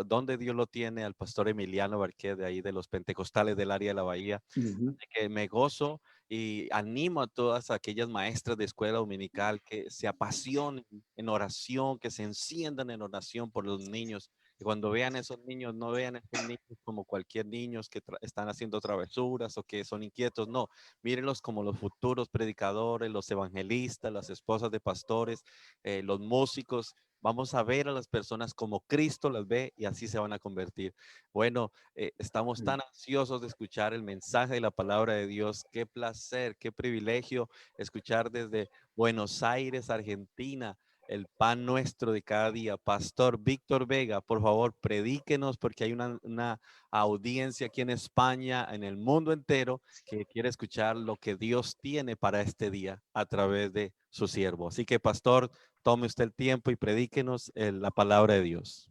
dónde Dios lo tiene al pastor Emiliano Barquet de ahí de los pentecostales del área de la Bahía. Ujú. Así que me gozo y animo a todas aquellas maestras de escuela dominical que se apasionen en oración, que se enciendan en oración por los niños. Y cuando vean esos niños, no vean a esos niños como cualquier niños que están haciendo travesuras o que son inquietos, no, mírenlos como los futuros predicadores, los evangelistas, las esposas de pastores, los músicos. Vamos a ver a las personas como Cristo las ve y así se van a convertir. Bueno, estamos tan ansiosos de escuchar el mensaje de la palabra de Dios. Qué placer, qué privilegio escuchar desde Buenos Aires, Argentina, el pan nuestro de cada día. Pastor Víctor Vega, por favor, predíquenos porque hay una audiencia aquí en España, en el mundo entero, que quiere escuchar lo que Dios tiene para este día a través de su siervo. Así que, pastor, tome usted el tiempo y predíquenos la palabra de Dios.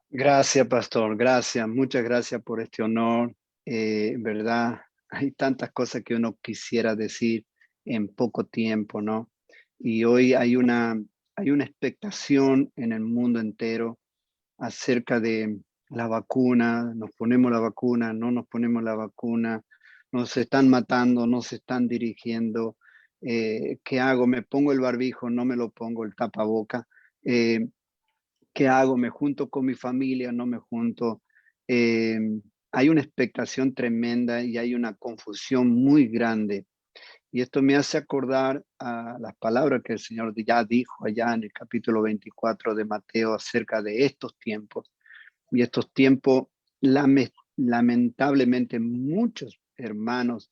Gracias, pastor. Gracias. Muchas gracias por este honor. ¿Verdad? Hay tantas cosas que uno quisiera decir en poco tiempo, ¿no? Y hoy hay una expectación en el mundo entero acerca de la vacuna. Nos ponemos la vacuna, no nos ponemos la vacuna, nos están matando, nos están dirigiendo. ¿Qué hago? ¿Me pongo el barbijo? ¿No me lo pongo el tapaboca? Eh, ¿Qué hago? ¿Me junto con mi familia? ¿No me junto? Eh, Hay una expectación tremenda y hay una confusión muy grande. Y esto me hace acordar a las palabras que el Señor ya dijo allá en el capítulo 24 de Mateo acerca de estos tiempos. Y estos tiempos, lamentablemente, muchos hermanos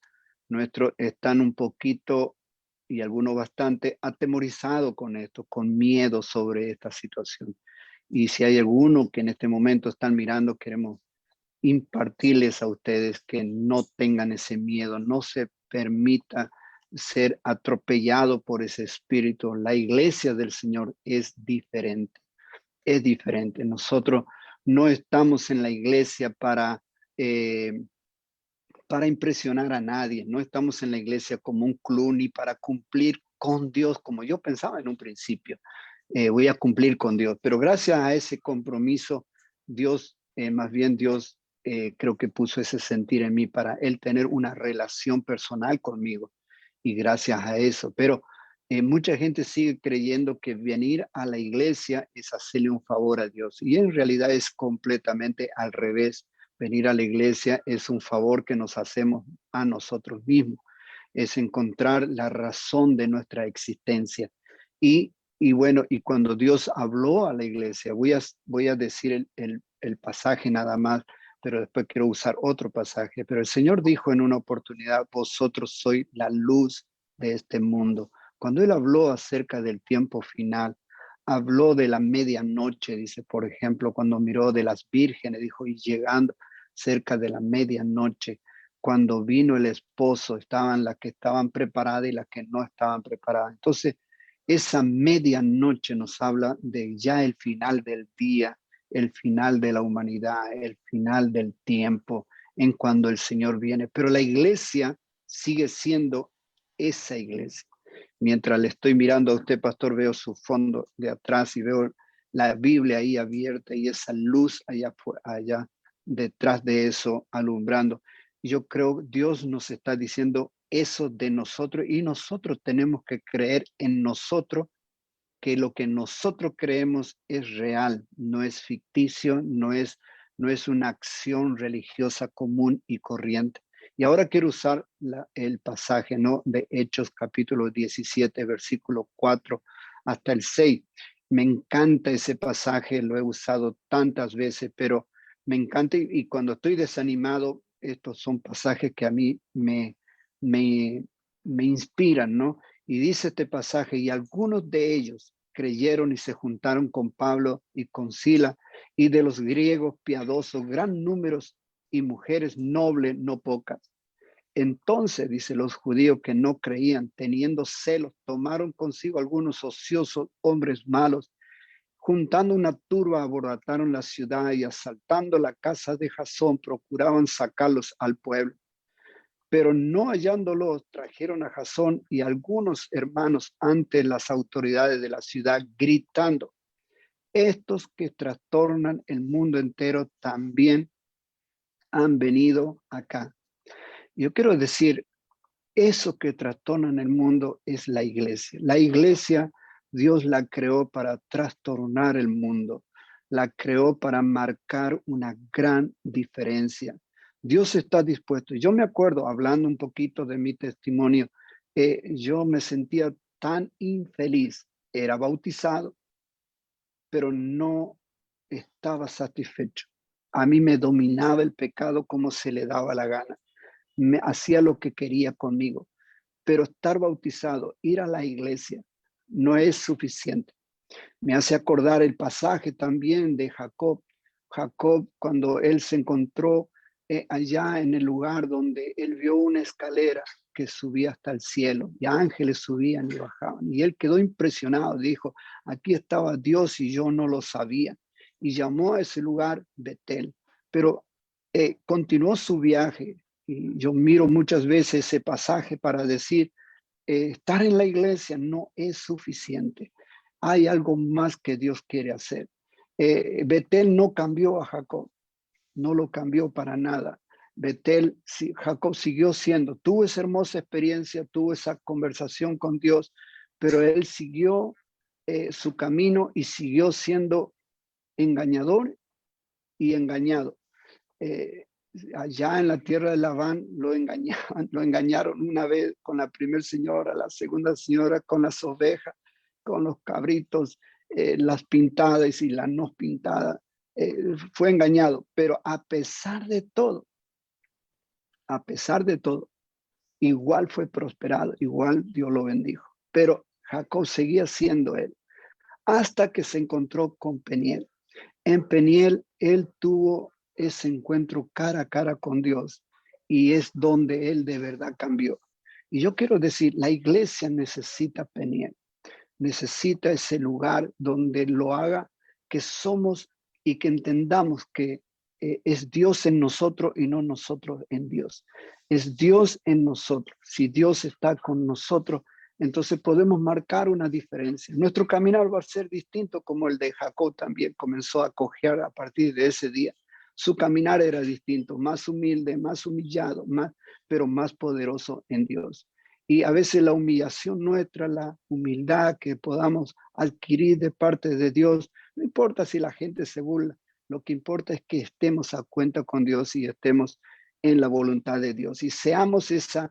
nuestros están un poquito y algunos bastante atemorizados con esto, con miedo sobre esta situación. Y si hay alguno que en este momento están mirando, queremos impartirles a ustedes que no tengan ese miedo, no se permita ser atropellado por ese espíritu. La iglesia del Señor es diferente, es diferente. Nosotros no estamos en la iglesia eh, para impresionar a nadie, no estamos en la iglesia como un club ni para cumplir con Dios, como yo pensaba en un principio. Voy a cumplir con Dios, pero gracias a ese compromiso, Dios, más bien Dios, creo que puso ese sentir en mí para Él tener una relación personal conmigo y gracias a eso, pero mucha gente sigue creyendo que venir a la iglesia es hacerle un favor a Dios y en realidad es completamente al revés. Venir a la iglesia es un favor que nos hacemos a nosotros mismos, es encontrar la razón de nuestra existencia. Y bueno, y cuando Dios habló a la iglesia, voy a decir el pasaje nada más, pero después quiero usar otro pasaje. Pero el Señor dijo en una oportunidad, vosotros sois la luz de este mundo. Cuando Él habló acerca del tiempo final, habló de la medianoche, dice, por ejemplo, cuando miró de las vírgenes, dijo, y llegando cerca de la medianoche, cuando vino el esposo, estaban las que estaban preparadas y las que no estaban preparadas. Entonces, esa medianoche nos habla de ya el final del día, el final de la humanidad, el final del tiempo, en cuando el Señor viene. Pero la iglesia sigue siendo esa iglesia. Mientras le estoy mirando a usted, pastor, veo su fondo de atrás y veo la Biblia ahí abierta y esa luz allá detrás de eso alumbrando. Yo creo Dios nos está diciendo eso de nosotros y nosotros tenemos que creer en nosotros, que lo que nosotros creemos es real, no es ficticio, no es una acción religiosa común y corriente. Y ahora quiero usar el pasaje, ¿no?, de Hechos capítulo 17, versículo 4 hasta el 6. Me encanta ese pasaje, lo he usado tantas veces, pero me encanta y cuando estoy desanimado, estos son pasajes que a mí me, me inspiran, ¿no? Y dice este pasaje, y algunos de ellos creyeron y se juntaron con Pablo y con Sila, y de los griegos piadosos, gran número y mujeres nobles, no pocas. Entonces, dice, los judíos que no creían, teniendo celos, tomaron consigo algunos ociosos hombres malos, juntando una turba, abordaron la ciudad y asaltando la casa de Jasón, procuraban sacarlos al pueblo. Pero no hallándolos, trajeron a Jasón y algunos hermanos ante las autoridades de la ciudad, gritando: estos que trastornan el mundo entero también han venido acá. Yo quiero decir, eso que trastornan el mundo es la iglesia. La iglesia, Dios la creó para trastornar el mundo. La creó para marcar una gran diferencia. Dios está dispuesto. Yo me acuerdo, hablando un poquito de mi testimonio, yo me sentía tan infeliz. Era bautizado, pero no estaba satisfecho. A mí me dominaba el pecado como se le daba la gana. Me hacía lo que quería conmigo. Pero estar bautizado, ir a la iglesia, no es suficiente. Me hace acordar el pasaje también de Jacob. Jacob, cuando él se encontró allá en el lugar donde él vio una escalera que subía hasta el cielo y ángeles subían y bajaban. Y él quedó impresionado, dijo: aquí estaba Dios y yo no lo sabía. Y llamó a ese lugar Betel. Pero continuó su viaje. Y yo miro muchas veces ese pasaje para decir, estar en la iglesia no es suficiente. Hay algo más que Dios quiere hacer. Betel no cambió a Jacob, no lo cambió para nada. Betel, Jacob siguió siendo, tuvo esa hermosa experiencia, tuvo esa conversación con Dios, pero él siguió su camino y siguió siendo engañador y engañado. Allá en la tierra de Labán lo engañaron una vez con la primera señora, la segunda señora con las ovejas, con los cabritos, las pintadas y las no pintadas. Fue engañado, pero a pesar de todo, igual fue prosperado, igual Dios lo bendijo. Pero Jacob seguía siendo él, hasta que se encontró con Peniel. En Peniel, él tuvo ese encuentro cara a cara con Dios y es donde él de verdad cambió. Y yo quiero decir, la iglesia necesita Peniel, necesita ese lugar donde lo haga, que somos y que entendamos que es Dios en nosotros y no nosotros en Dios. Es Dios en nosotros. Si Dios está con nosotros, entonces podemos marcar una diferencia. Nuestro caminar va a ser distinto, como el de Jacob también comenzó a cojear a partir de ese día. Su caminar era distinto, más humilde, más humillado, pero más poderoso en Dios. Y a veces la humillación nuestra, la humildad que podamos adquirir de parte de Dios, no importa si la gente se burla, lo que importa es que estemos a cuenta con Dios y estemos en la voluntad de Dios y seamos esa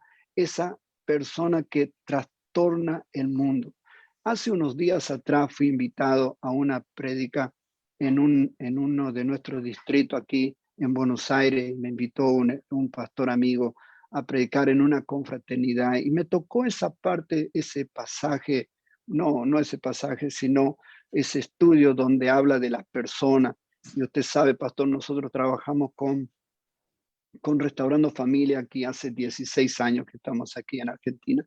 persona que trastorna el mundo. Hace unos días atrás fui invitado a una prédica en uno de nuestros distritos aquí en Buenos Aires. Me invitó un pastor amigo a predicar en una confraternidad y me tocó esa parte, ese pasaje, no ese pasaje, sino ese estudio donde habla de las personas. Y usted sabe, pastor, nosotros trabajamos con Restaurando Familia aquí hace 16 años que estamos aquí en Argentina,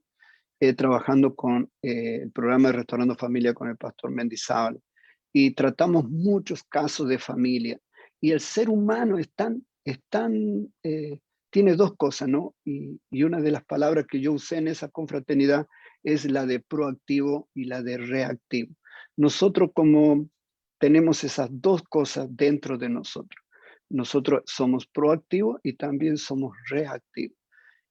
trabajando con el programa de Restaurando Familia con el pastor Mendizábal. Y tratamos muchos casos de familia. Y el ser humano tiene dos cosas, ¿no? Y una de las palabras que yo usé en esa confraternidad es la de proactivo y la de reactivo. Nosotros como tenemos esas dos cosas dentro de nosotros. Nosotros somos proactivos y también somos reactivos.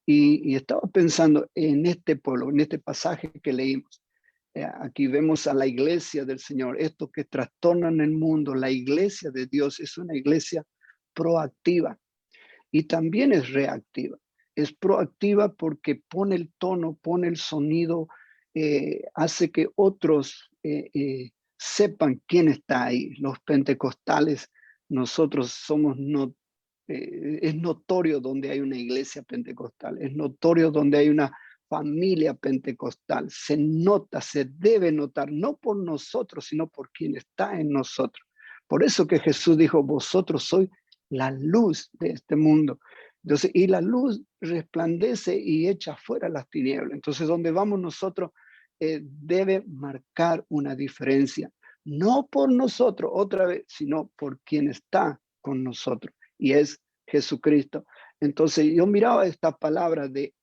Y estaba pensando en este pueblo, en este pasaje que leímos. Aquí vemos a la iglesia del Señor, estos que trastornan el mundo. La iglesia de Dios es una iglesia proactiva y también es reactiva. Es proactiva porque pone el tono, pone el sonido, hace que otros sepan quién está ahí. Los pentecostales, nosotros somos es notorio donde hay una iglesia pentecostal, es notorio donde hay una familia pentecostal. Se nota, se debe notar, no por nosotros, sino por quien está en nosotros. Por eso que Jesús dijo, vosotros sois la luz de este mundo. Entonces, y la luz resplandece y echa fuera las tinieblas. Entonces, donde vamos nosotros debe marcar una diferencia. no por nosotros otra vez, sino por quien está con nosotros, y es Jesucristo. Entonces yo miraba esta palabra de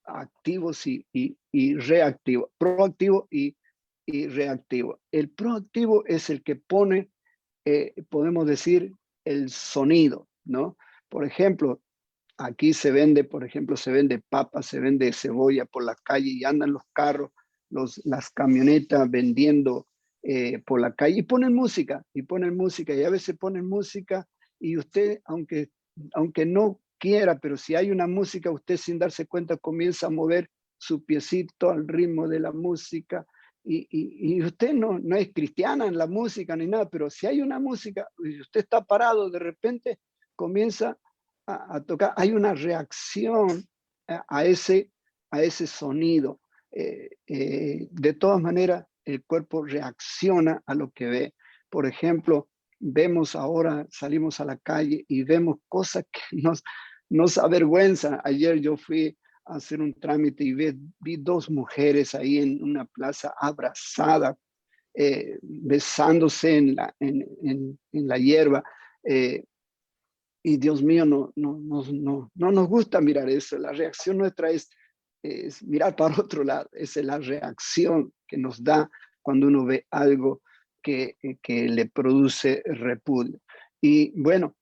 activos y reactivos, proactivo y reactivo. El proactivo es el que pone, podemos decir, el sonido, ¿no? Por ejemplo, aquí se vende, por ejemplo, se vende papa, se vende cebolla por la calle y andan los carros, las camionetas vendiendo por la calle y ponen música y a veces ponen música y usted, aunque no quiera, pero si hay una música, usted sin darse cuenta comienza a mover su piecito al ritmo de la música y usted no es cristiana en la música ni nada, pero si hay una música y usted está parado, de repente comienza a tocar, hay una reacción a ese sonido. De todas maneras, el cuerpo reacciona a lo que ve. Por ejemplo, vemos ahora, salimos a la calle y vemos cosas que nos avergüenzan. Ayer yo fui a hacer un trámite y vi dos mujeres ahí en una plaza abrazadas, besándose en la hierba. Y Dios mío, no nos gusta mirar eso. La reacción nuestra es mirar para otro lado. Esa es la reacción que nos da cuando uno ve algo que le produce repudio. Y bueno,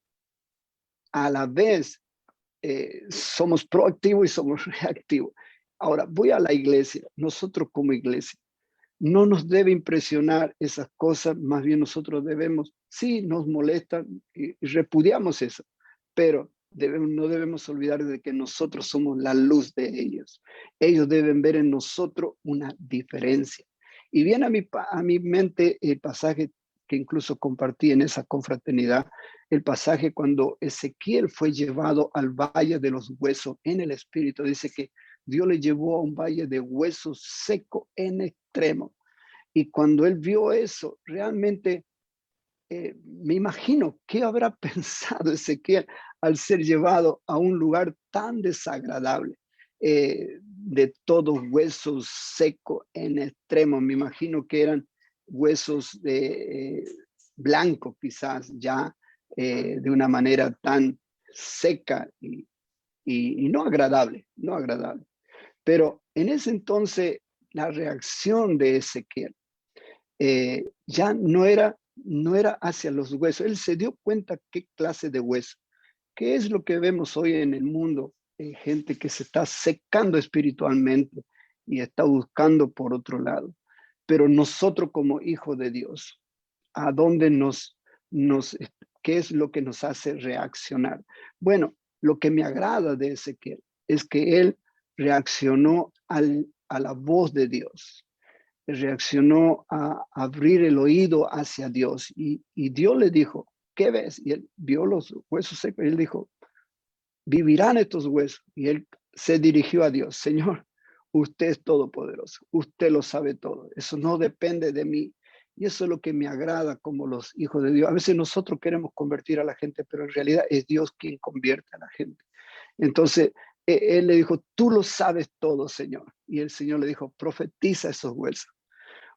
a la vez somos proactivos y somos reactivos. Ahora, voy a la iglesia. Nosotros como iglesia, no nos debe impresionar esas cosas, más bien nosotros debemos, sí, nos molestan y repudiamos eso, pero no debemos olvidar de que nosotros somos la luz de ellos. Ellos deben ver en nosotros una diferencia. Y viene a mi mente el pasaje que incluso compartí en esa confraternidad, el pasaje cuando Ezequiel fue llevado al valle de los huesos en el espíritu. Dice que Dios le llevó a un valle de huesos seco en extremo. Y cuando él vio eso, realmente me imagino qué habrá pensado Ezequiel al ser llevado a un lugar tan desagradable, de todos huesos secos en extremo. Me imagino que eran huesos blancos, quizás ya de una manera tan seca y no agradable, no agradable. Pero en ese entonces, la reacción de Ezequiel ya no era hacia los huesos. Él se dio cuenta qué clase de hueso, qué es lo que vemos hoy en el mundo, gente que se está secando espiritualmente y está buscando por otro lado. Pero nosotros como hijos de Dios, ¿a dónde qué es lo que nos hace reaccionar? Bueno, lo que me agrada de Ezequiel es que él reaccionó a la voz de Dios, reaccionó a abrir el oído hacia Dios y Dios le dijo, ¿qué ves? Y él vio los huesos secos y él dijo, vivirán estos huesos. Y él se dirigió a Dios, Señor, usted es todopoderoso, usted lo sabe todo, eso no depende de mí. Y eso es lo que me agrada como los hijos de Dios. A veces nosotros queremos convertir a la gente, pero en realidad es Dios quien convierte a la gente. Entonces, él le dijo, tú lo sabes todo, Señor. Y el Señor le dijo, profetiza esos huesos.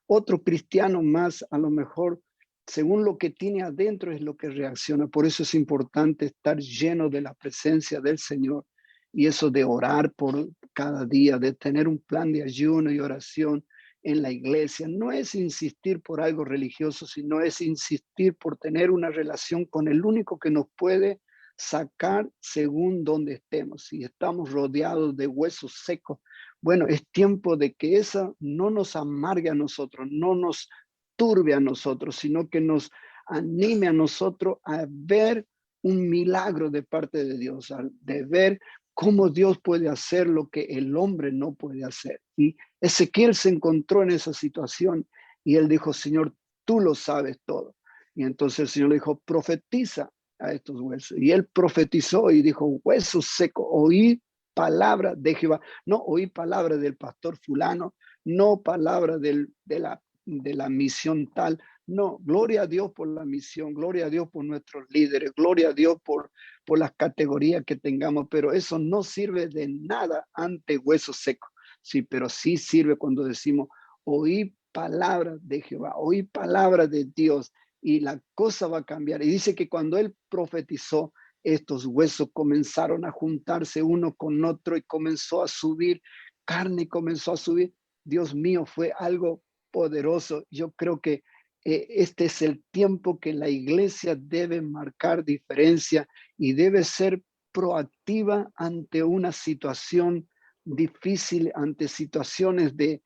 Otro cristiano más, a lo mejor, según lo que tiene adentro, es lo que reacciona. Por eso es importante estar lleno de la presencia del Señor. Y eso de orar por cada día, de tener un plan de ayuno y oración en la iglesia, no es insistir por algo religioso, sino es insistir por tener una relación con el único que nos puede sacar según donde estemos. Si estamos rodeados de huesos secos, bueno, es tiempo de que eso no nos amargue a nosotros, no nos turbe a nosotros, sino que nos anime a nosotros a ver un milagro de parte de Dios, de ver cómo Dios puede hacer lo que el hombre no puede hacer. Y Ezequiel se encontró en esa situación y él dijo, Señor, tú lo sabes todo. Y entonces el Señor le dijo, profetiza a estos huesos. Y él profetizó y dijo, huesos secos, oí palabra de Jehová. No oí palabra del pastor fulano, no palabra de la misión tal. No, gloria a Dios por la misión, gloria a Dios por nuestros líderes, gloria a Dios por las categorías que tengamos, pero eso no sirve de nada ante huesos secos. Sí, pero sí sirve cuando decimos, oí palabra de Jehová, oí palabra de Dios y la cosa va a cambiar. Y dice que cuando él profetizó, estos huesos comenzaron a juntarse uno con otro y comenzó a subir, carne comenzó a subir. Dios mío, fue algo poderoso. Yo creo que este es el tiempo que la iglesia debe marcar diferencia y debe ser proactiva ante una situación difícil, ante situaciones de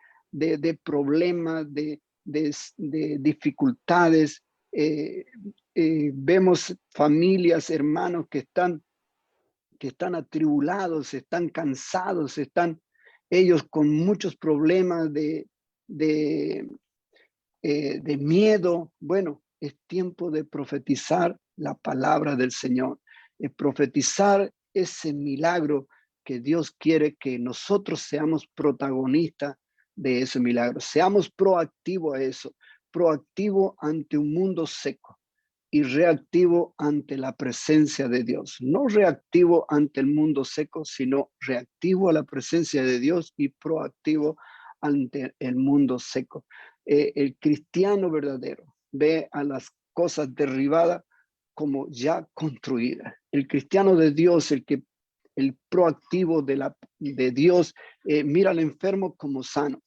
problemas, de dificultades. Vemos familias, hermanos que están atribulados, están cansados, están ellos con muchos problemas de miedo. Bueno, es tiempo de profetizar la palabra del Señor, profetizar ese milagro que Dios quiere que nosotros seamos protagonistas de ese milagro, seamos proactivos a eso, proactivo ante un mundo seco y reactivo ante la presencia de Dios. No reactivo ante el mundo seco, sino reactivo a la presencia de Dios y proactivo ante el mundo seco. El cristiano verdadero ve a las cosas derribadas como ya construidas. El cristiano de Dios, el proactivo de Dios, mira al enfermo como sano.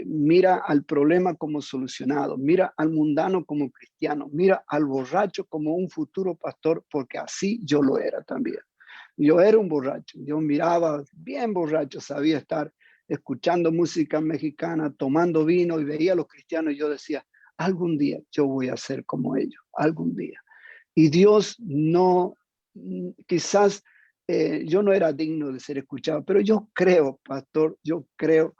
Mira al problema como solucionado, mira al mundano como cristiano, mira al borracho como un futuro pastor, porque así yo lo era también. Yo era un borracho, yo miraba bien borracho, sabía estar escuchando música mexicana, tomando vino y veía a los cristianos y yo decía, algún día yo voy a ser como ellos, algún día. Y Dios no, quizás yo no era digno de ser escuchado, pero yo creo, pastor, yo creo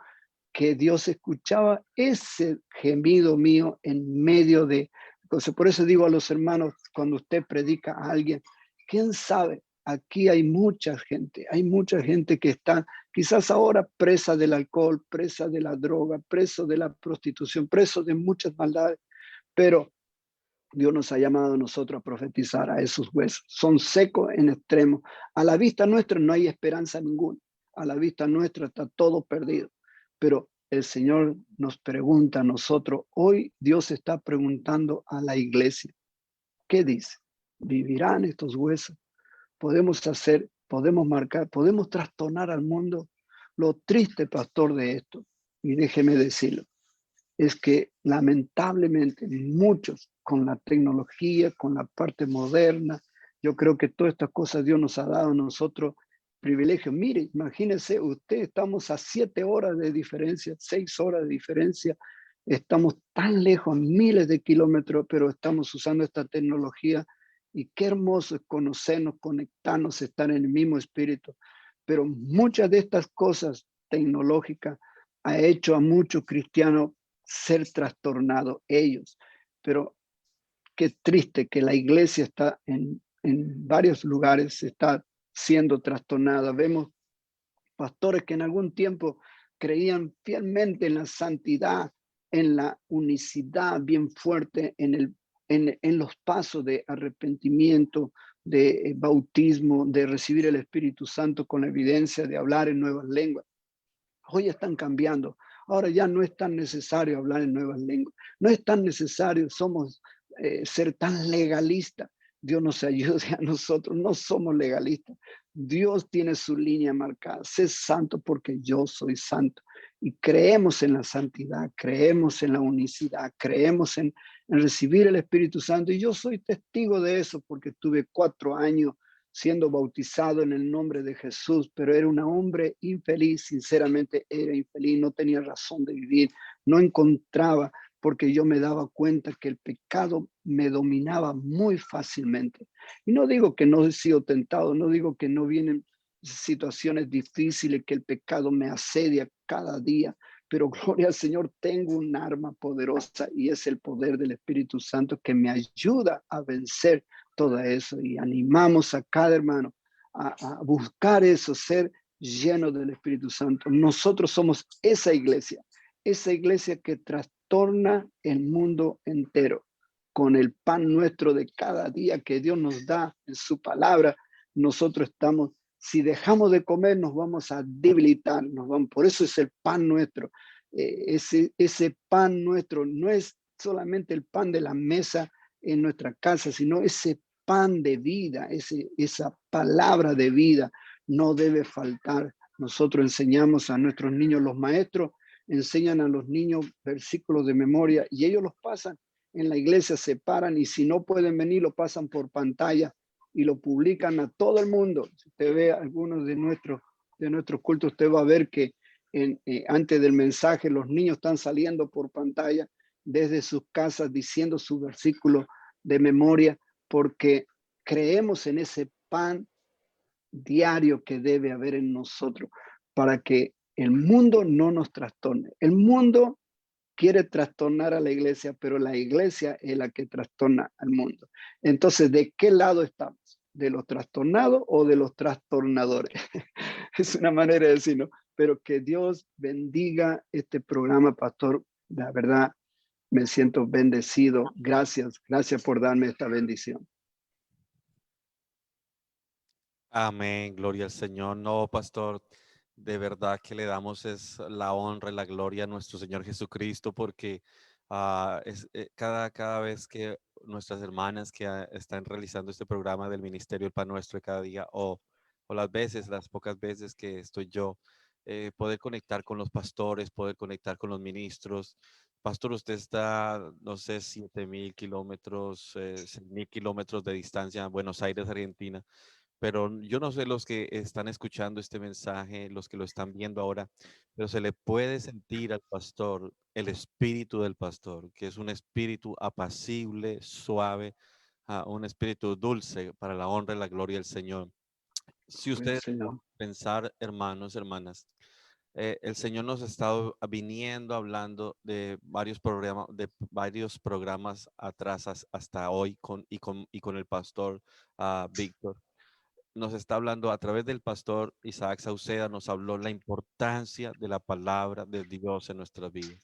que Dios escuchaba ese gemido mío en medio de cosas. Por eso digo a los hermanos, cuando usted predica a alguien, ¿quién sabe? Aquí hay mucha gente que está quizás ahora presa del alcohol, presa de la droga, preso de la prostitución, preso de muchas maldades, pero Dios nos ha llamado a nosotros a profetizar a esos huesos. Son secos en extremo. A la vista nuestra no hay esperanza ninguna. A la vista nuestra está todo perdido. Pero el Señor nos pregunta a nosotros, hoy Dios está preguntando a la iglesia, ¿qué dice? ¿Vivirán estos huesos? ¿Podemos hacer, podemos marcar, podemos trastornar al mundo? Lo triste, pastor, de esto, y déjeme decirlo, es que lamentablemente muchos con la tecnología, con la parte moderna, yo creo que todas estas cosas Dios nos ha dado a nosotros privilegio. Mire, imagínese usted, estamos a 7 horas de diferencia, 6 horas de diferencia, estamos tan lejos, miles de kilómetros, pero estamos usando esta tecnología y qué hermoso es conocernos, conectarnos, estar en el mismo espíritu. Pero muchas de estas cosas tecnológicas ha hecho a muchos cristianos ser trastornados ellos. Pero qué triste que la iglesia está en varios lugares, está siendo trastornada. Vemos pastores que en algún tiempo creían fielmente en la santidad, en la unicidad bien fuerte, en los pasos de arrepentimiento, de bautismo, de recibir el Espíritu Santo con la evidencia de hablar en nuevas lenguas. Hoy están cambiando. Ahora ya no es tan necesario hablar en nuevas lenguas. No es tan necesario ser tan legalista. Dios nos ayude a nosotros. No somos legalistas. Dios tiene su línea marcada. Sé santo porque yo soy santo. Y creemos en la santidad, creemos en la unicidad, creemos en recibir el Espíritu Santo. Y yo soy testigo de eso porque tuve 4 años siendo bautizado en el nombre de Jesús, pero era un hombre infeliz, sinceramente era infeliz, no tenía razón de vivir, no encontraba, porque yo me daba cuenta que el pecado me dominaba muy fácilmente. Y no digo que no he sido tentado, no digo que no vienen situaciones difíciles, que el pecado me asedia cada día, pero gloria al Señor, tengo un arma poderosa y es el poder del Espíritu Santo que me ayuda a vencer todo eso, y animamos a cada hermano a buscar eso, ser lleno del Espíritu Santo. Nosotros somos esa iglesia que trastorna el mundo entero con el pan nuestro de cada día que Dios nos da en su palabra. Nosotros estamos, si dejamos de comer, nos vamos a debilitar, por eso es el pan nuestro. ese pan nuestro no es solamente el pan de la mesa en nuestra casa, sino ese pan de vida, esa palabra de vida no debe faltar. Nosotros enseñamos a nuestros niños, los maestros enseñan a los niños versículos de memoria y ellos los pasan en la iglesia, se paran y si no pueden venir, lo pasan por pantalla y lo publican a todo el mundo. Si usted ve algunos de nuestros cultos, usted va a ver que antes del mensaje los niños están saliendo por pantalla desde sus casas diciendo su versículo de memoria porque creemos en ese pan diario que debe haber en nosotros para que el mundo no nos trastorne. El mundo quiere trastornar a la iglesia, pero la iglesia es la que trastorna al mundo. Entonces, ¿de qué lado estamos? ¿De los trastornados o de los trastornadores? Es una manera de decirlo, pero que Dios bendiga este programa, pastor. La verdad, me siento bendecido. Gracias, gracias por darme esta bendición. Amén, gloria al Señor. No, pastor, de verdad que le damos es la honra y la gloria a nuestro Señor Jesucristo porque cada vez que nuestras hermanas que están realizando este programa del Ministerio del Pan Nuestro de cada día o las pocas veces que estoy yo, poder conectar con los pastores, poder conectar con los ministros. Pastor, usted está, no sé, 7.000 kilómetros, 6.000 kilómetros de distancia en Buenos Aires, Argentina. Pero yo no sé los que están escuchando este mensaje, los que lo están viendo ahora, pero se le puede sentir al pastor, el espíritu del pastor, que es un espíritu apacible, suave, un espíritu dulce para la honra y la gloria del Señor. Si ustedes Señor. pensar, hermanos, hermanas, el Señor nos ha estado viniendo hablando de varios programas atrás hasta hoy con el pastor Víctor. Nos está hablando a través del pastor Isaac Sauceda, nos habló la importancia de la palabra de Dios en nuestras vidas.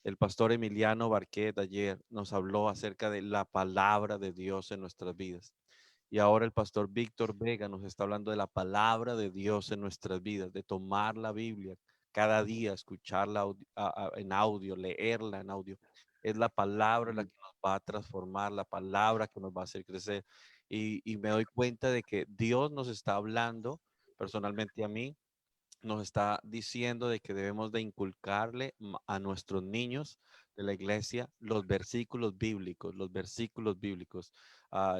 El pastor Emiliano Barquet ayer nos habló acerca de la palabra de Dios en nuestras vidas. Y ahora el pastor Víctor Vega nos está hablando de la palabra de Dios en nuestras vidas, de tomar la Biblia cada día, escucharla en audio, leerla en audio. Es la palabra la que nos va a transformar, la palabra que nos va a hacer crecer. Y me doy cuenta de que Dios nos está hablando personalmente a mí, nos está diciendo de que debemos de inculcarle a nuestros niños de la iglesia los versículos bíblicos, los versículos bíblicos.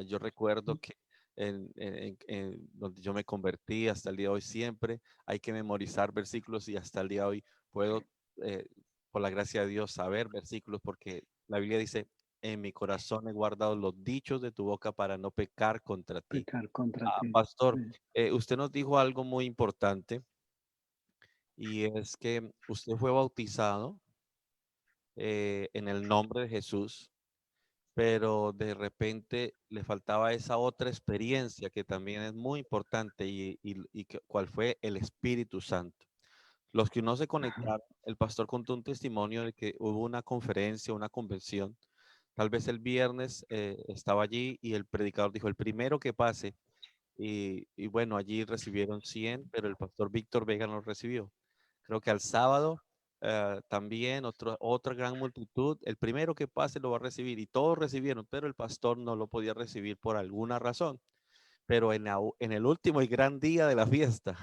Yo recuerdo que donde yo me convertí hasta el día de hoy siempre hay que memorizar versículos y hasta el día de hoy puedo, eh, por la gracia de Dios, saber versículos porque la Biblia dice, en mi corazón he guardado los dichos de tu boca para no pecar contra ti. Pecar contra ti. Pastor, Sí. usted nos dijo algo muy importante y es que usted fue bautizado en el nombre de Jesús, pero de repente le faltaba esa otra experiencia que también es muy importante ¿cuál fue? El Espíritu Santo. Los que no se Ajá. conectaron, el pastor contó un testimonio de que hubo una conferencia, una convención. Tal vez el viernes estaba allí y el predicador dijo, el primero que pase. Y bueno, allí recibieron 100, pero el pastor Víctor Vega no recibió. Creo que al sábado también otra gran multitud, el primero que pase lo va a recibir y todos recibieron, pero el pastor no lo podía recibir por alguna razón. Pero en el último y gran día de la fiesta,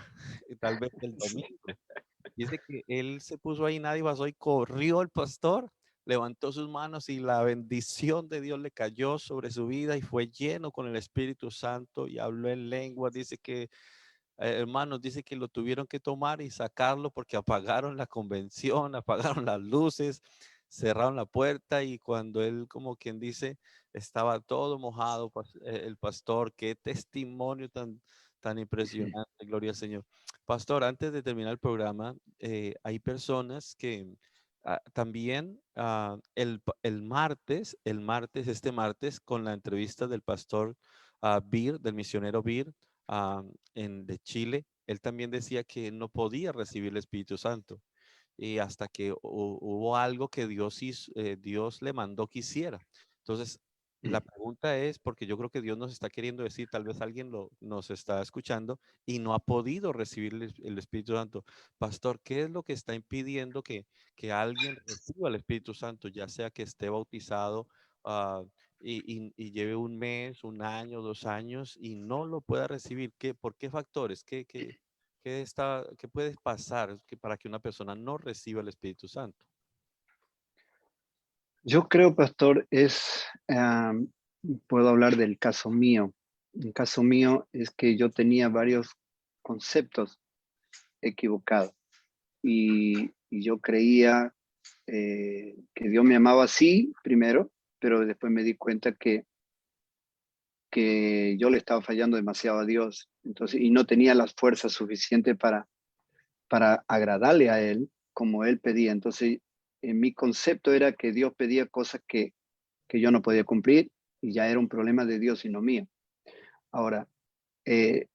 tal vez el Sí. domingo, dice que él se puso ahí, nadie pasó y corrió el pastor, levantó sus manos y la bendición de Dios le cayó sobre su vida y fue lleno con el Espíritu Santo y habló en lenguas. Dice que hermanos, dice que lo tuvieron que tomar y sacarlo porque apagaron la convención, apagaron las luces, cerraron la puerta y cuando él, como quien dice, estaba todo mojado, el pastor, qué testimonio tan impresionante, gloria al Señor. Pastor, antes de terminar el programa, hay personas que también este martes, con la entrevista del pastor Bir, del misionero Bir, de Chile, él también decía que no podía recibir el Espíritu Santo y hasta que hubo algo que Dios le mandó que hiciera. Entonces, La pregunta es, porque yo creo que Dios nos está queriendo decir, tal vez alguien nos está escuchando y no ha podido recibir el Espíritu Santo. Pastor, ¿qué es lo que está impidiendo que alguien reciba el Espíritu Santo, ya sea que esté bautizado ah, y lleve un mes, un año, 2 años y no lo pueda recibir? ¿Por qué factores? ¿Qué puede pasar para que una persona no reciba el Espíritu Santo? Yo creo, pastor, puedo hablar del caso mío. El caso mío es que yo tenía varios conceptos equivocados y yo creía que Dios me amaba así primero, pero después me di cuenta que yo le estaba fallando demasiado a Dios, entonces, y no tenía las fuerzas suficientes para agradarle a Él como Él pedía. Entonces, mi concepto era que Dios pedía cosas que yo no podía cumplir y ya era un problema de Dios y no mío. Ahora, eh,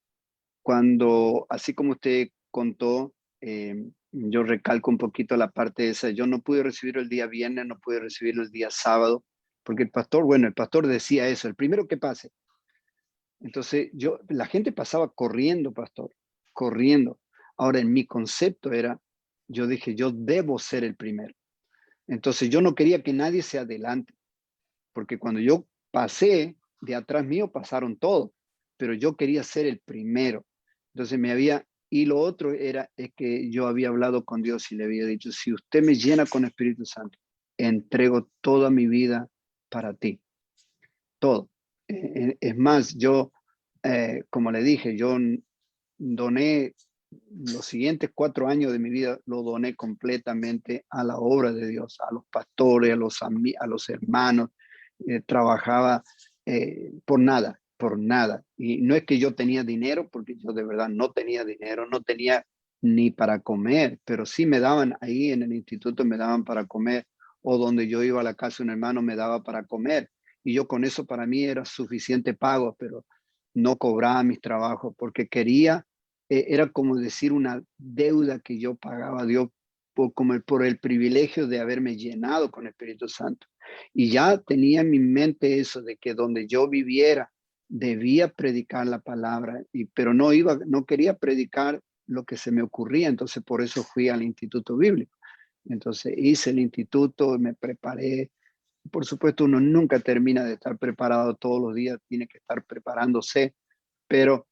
así como usted contó, yo recalco un poquito la parte esa, yo no pude recibirlo el día viernes, no pude recibirlo el día sábado, porque el pastor decía eso, el primero que pase. Entonces, la gente pasaba corriendo, pastor, corriendo. Ahora, en mi concepto yo dije, yo debo ser el primero. Entonces, yo no quería que nadie se adelante, porque cuando yo pasé, de atrás mío pasaron todos, pero yo quería ser el primero. Entonces y lo otro es que yo había hablado con Dios y le había dicho, si usted me llena con Espíritu Santo, entrego toda mi vida para ti, todo. Es más, como le dije, yo doné los siguientes 4 años de mi vida, lo doné completamente a la obra de Dios, a los pastores, a los hermanos. Trabajaba por nada. Y no es que yo tenía dinero, porque yo de verdad no tenía dinero, no tenía ni para comer, pero sí me daban ahí en el instituto, me daban para comer, o donde yo iba a la casa de un hermano me daba para comer. Y yo con eso para mí era suficiente pago, pero no cobraba mis trabajos porque era como decir una deuda que yo pagaba a Dios por el privilegio de haberme llenado con el Espíritu Santo. Y ya tenía en mi mente eso de que donde yo viviera debía predicar la palabra, pero no quería predicar lo que se me ocurría, entonces por eso fui al Instituto Bíblico. Entonces hice el instituto, me preparé. Por supuesto, uno nunca termina de estar preparado todos los días, tiene que estar preparándose, pero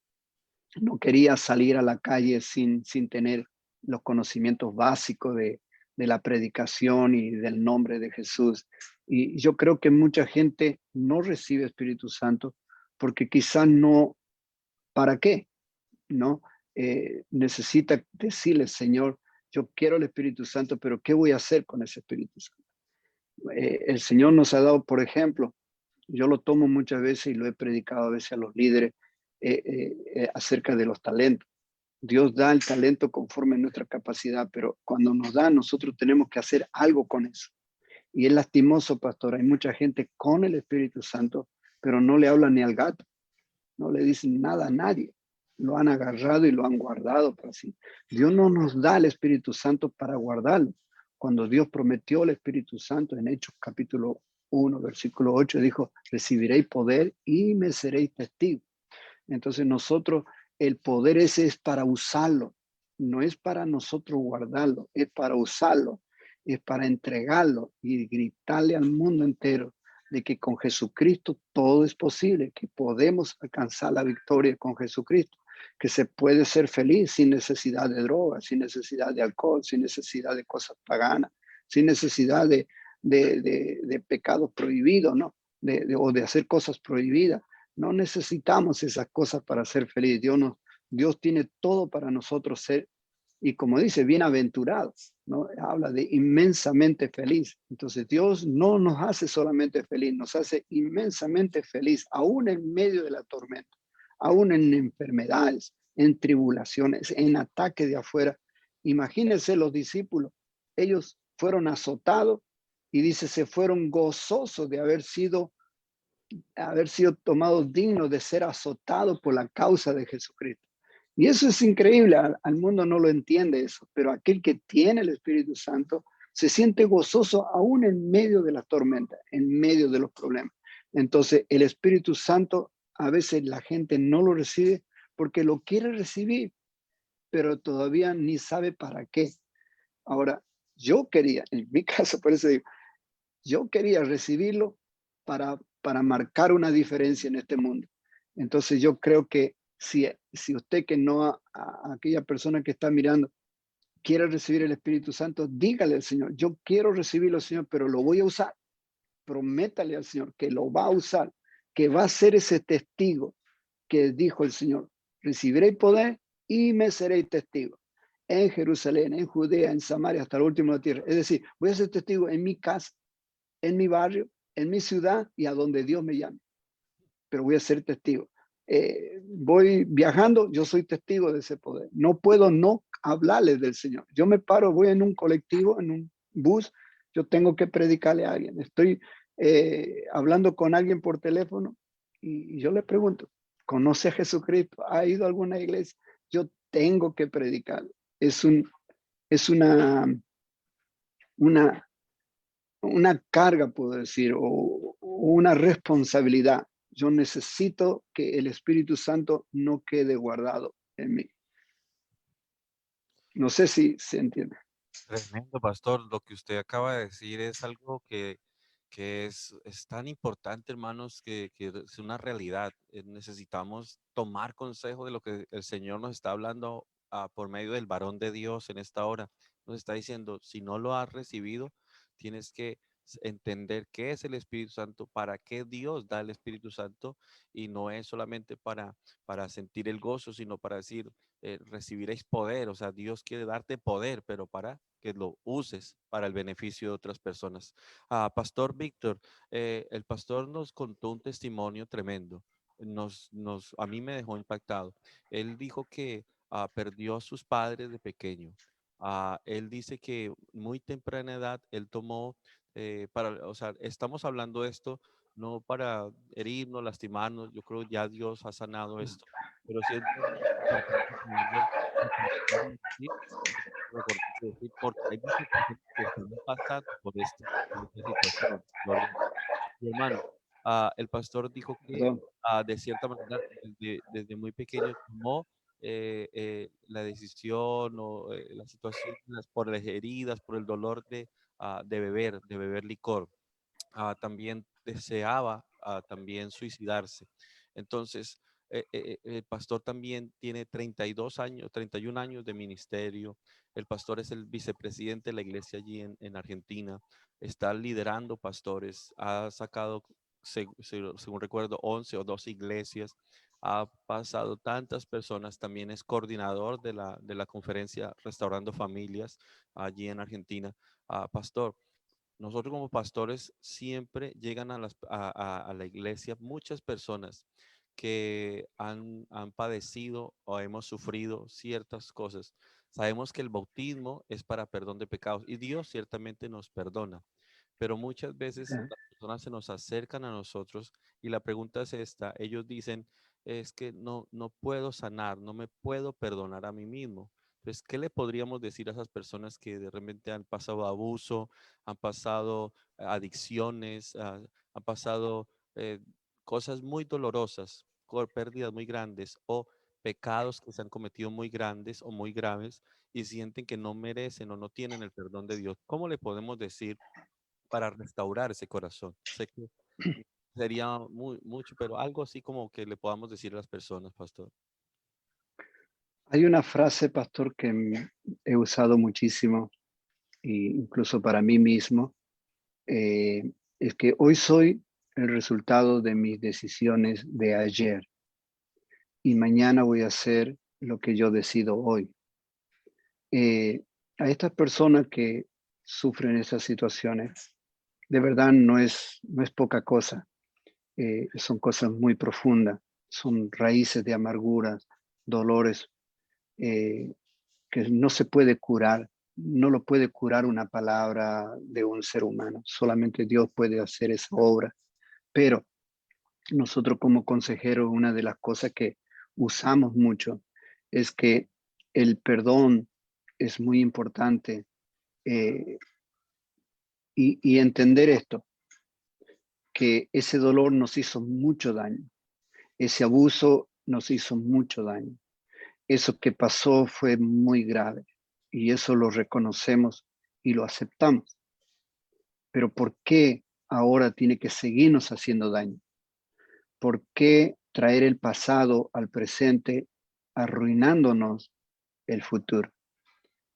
no quería salir a la calle sin tener los conocimientos básicos de la predicación y del nombre de Jesús. Y yo creo que mucha gente no recibe Espíritu Santo porque quizás no, ¿para qué? ¿No? Necesita decirle, Señor, yo quiero el Espíritu Santo, pero ¿qué voy a hacer con ese Espíritu Santo? El Señor nos ha dado, por ejemplo, yo lo tomo muchas veces y lo he predicado a veces a los líderes acerca de los talentos. Dios da el talento conforme a nuestra capacidad, pero cuando nos da, nosotros tenemos que hacer algo con eso. Y es lastimoso, pastor, hay mucha gente con el Espíritu Santo, pero no le hablan ni al gato, no le dicen nada a nadie. Lo han agarrado y lo han guardado para sí. Dios no nos da el Espíritu Santo para guardarlo. Cuando Dios prometió el Espíritu Santo en Hechos capítulo 1, versículo 8, dijo, recibiréis poder y me seréis testigos. Entonces nosotros, el poder ese es para usarlo, no es para nosotros guardarlo, es para usarlo, es para entregarlo y gritarle al mundo entero de que con Jesucristo todo es posible, que podemos alcanzar la victoria con Jesucristo, que se puede ser feliz sin necesidad de drogas, sin necesidad de alcohol, sin necesidad de cosas paganas, sin necesidad de pecados prohibidos, ¿no? O de hacer cosas prohibidas. No necesitamos esas cosas para ser feliz. Dios tiene todo para nosotros ser, y como dice, bienaventurados, ¿no? Habla de inmensamente feliz. Entonces Dios no nos hace solamente feliz, nos hace inmensamente feliz, aún en medio de la tormenta, aún en enfermedades, en tribulaciones, en ataques de afuera. Imagínense los discípulos, ellos fueron azotados y dice, se fueron gozosos de haber sido tomados dignos de ser azotados por la causa de Jesucristo. Y eso es increíble, al mundo no lo entiende eso, pero aquel que tiene el Espíritu Santo se siente gozoso aún en medio de las tormentas, en medio de los problemas. Entonces, el Espíritu Santo, a veces la gente no lo recibe porque lo quiere recibir, pero todavía ni sabe para qué. Ahora, yo quería, en mi caso, por eso digo, yo quería recibirlo para marcar una diferencia en este mundo. Entonces, yo creo que si usted que no, a aquella persona que está mirando, quiere recibir el Espíritu Santo, dígale al Señor, yo quiero recibirlo, Señor, pero lo voy a usar. Prométale al Señor que lo va a usar, que va a ser ese testigo que dijo el Señor, recibiréis poder y me seréis testigo en Jerusalén, en Judea, en Samaria, hasta el último de la tierra. Es decir, voy a ser testigo en mi casa, en mi barrio, en mi ciudad y a donde Dios me llame, pero voy a ser testigo. Voy viajando, yo soy testigo de ese poder. No puedo no hablarles del Señor. Yo me paro, voy en un colectivo, en un bus, yo tengo que predicarle a alguien. Estoy hablando con alguien por teléfono y yo le pregunto, ¿conoce a Jesucristo? ¿Ha ido a alguna iglesia? Yo tengo que predicarle. Es una carga, puedo decir, o una responsabilidad. Yo necesito que el Espíritu Santo no quede guardado en mí. No sé si se entiende. Tremendo, pastor. Lo que usted acaba de decir es algo que es tan importante, hermanos, que es una realidad. Necesitamos tomar consejo de lo que el Señor nos está hablando por medio del varón de Dios en esta hora. Nos está diciendo, si no lo has recibido, tienes que entender qué es el Espíritu Santo, para qué Dios da el Espíritu Santo, y no es solamente para sentir el gozo, sino para decir, recibiréis poder. O sea, Dios quiere darte poder, pero para que lo uses para el beneficio de otras personas. Pastor Víctor, el pastor nos contó un testimonio tremendo. A mí me dejó impactado. Él dijo que perdió a sus padres de pequeño. Él dice que muy temprana edad él tomó, o sea, estamos hablando de esto no para herirnos, lastimarnos. Yo creo ya Dios ha sanado esto, pero sí es bueno importante poderlo recordar y decir, porque hay muchas personas que están pasando por esta situación. Gloria a Dios. Mi hermano, el pastor dijo que Perdón. de cierta manera desde muy pequeño tomó la decisión o la situación por las heridas, por el dolor de beber licor. También deseaba también suicidarse. Entonces, el pastor también tiene 32 años, 31 años de ministerio. El pastor es el vicepresidente de la iglesia allí en Argentina. Está liderando pastores. Ha sacado, según recuerdo, 11 o 12 iglesias. Ha pasado tantas personas. También es coordinador de la conferencia Restaurando Familias allí en Argentina. Pastor, nosotros como pastores siempre llegan a la iglesia muchas personas que han padecido o hemos sufrido ciertas cosas. Sabemos que el bautismo es para perdón de pecados y Dios ciertamente nos perdona, pero muchas veces las personas se nos acercan a nosotros y la pregunta es esta. Ellos dicen, es que no puedo sanar, no me puedo perdonar a mí mismo. Entonces, ¿qué le podríamos decir a esas personas que de repente han pasado abuso, han pasado adicciones, han pasado eh, cosas muy dolorosas, pérdidas muy grandes o pecados que se han cometido muy grandes o muy graves y sienten que no merecen o no tienen el perdón de Dios? ¿Cómo le podemos decir para restaurar ese corazón? Sé que sería mucho, pero algo así como que le podamos decir a las personas, pastor. Hay una frase, pastor, que he usado muchísimo, e incluso para mí mismo, es que hoy soy el resultado de mis decisiones de ayer y mañana voy a hacer lo que yo decido hoy. A estas personas que sufren esas situaciones, de verdad no es poca cosa. Son cosas muy profundas, son raíces de amarguras, dolores que no se puede curar, no lo puede curar una palabra de un ser humano, solamente Dios puede hacer esa obra. Pero nosotros como consejeros, una de las cosas que usamos mucho es que el perdón es muy importante, y entender esto, que ese dolor nos hizo mucho daño. Ese abuso nos hizo mucho daño. Eso que pasó fue muy grave y eso lo reconocemos y lo aceptamos. Pero ¿por qué ahora tiene que seguirnos haciendo daño? ¿Por qué traer el pasado al presente, arruinándonos el futuro?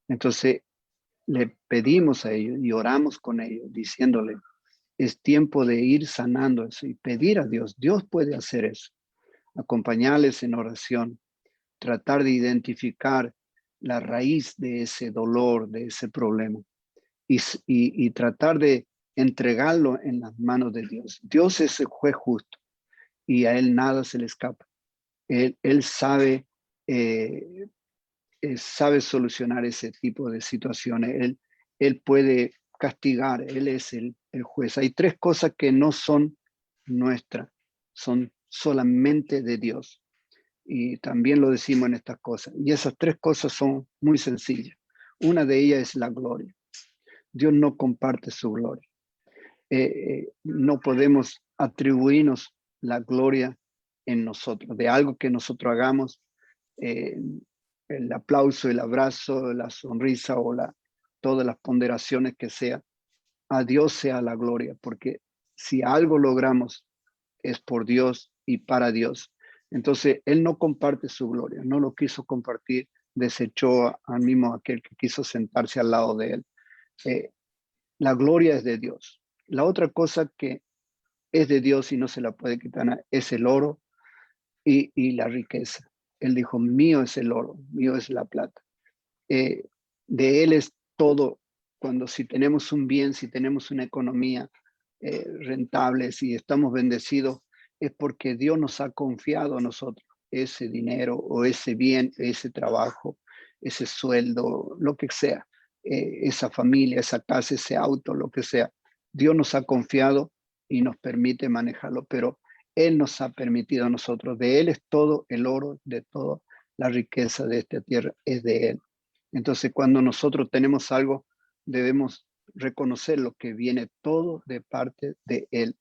Entonces, le pedimos a ellos y oramos con ellos, diciéndole, es tiempo de ir sanando eso y pedir a Dios. Dios puede hacer eso. Acompañarles en oración, tratar de identificar la raíz de ese dolor, de ese problema y tratar de entregarlo en las manos de Dios. Dios es el juez justo y a Él nada se le escapa. Él sabe, sabe solucionar ese tipo de situaciones. Él puede castigar, Él es el juez. Hay tres cosas que no son nuestras, son solamente de Dios. Y también lo decimos en estas cosas. Y esas tres cosas son muy sencillas. Una de ellas es la gloria. Dios no comparte su gloria. No podemos atribuirnos la gloria en nosotros, de algo que nosotros hagamos, el aplauso, el abrazo, la sonrisa o todas las ponderaciones que sea, a Dios sea la gloria, porque si algo logramos es por Dios y para Dios. Entonces, Él no comparte su gloria, no lo quiso compartir, desechó al mismo aquel que quiso sentarse al lado de Él. La gloria es de Dios. La otra cosa que es de Dios y no se la puede quitar es el oro y la riqueza. Él dijo, mío es el oro, mío es la plata. De Él es todo. Cuando si tenemos un bien, si tenemos una economía rentable, si estamos bendecidos, es porque Dios nos ha confiado a nosotros ese dinero o ese bien, ese trabajo, ese sueldo, lo que sea, esa familia, esa casa, ese auto, lo que sea. Dios nos ha confiado y nos permite manejarlo, pero Él nos ha permitido a nosotros. De Él es todo el oro, de toda la riqueza de esta tierra, es de Él. Entonces, cuando nosotros tenemos algo, debemos reconocer lo que viene todo de parte de Él.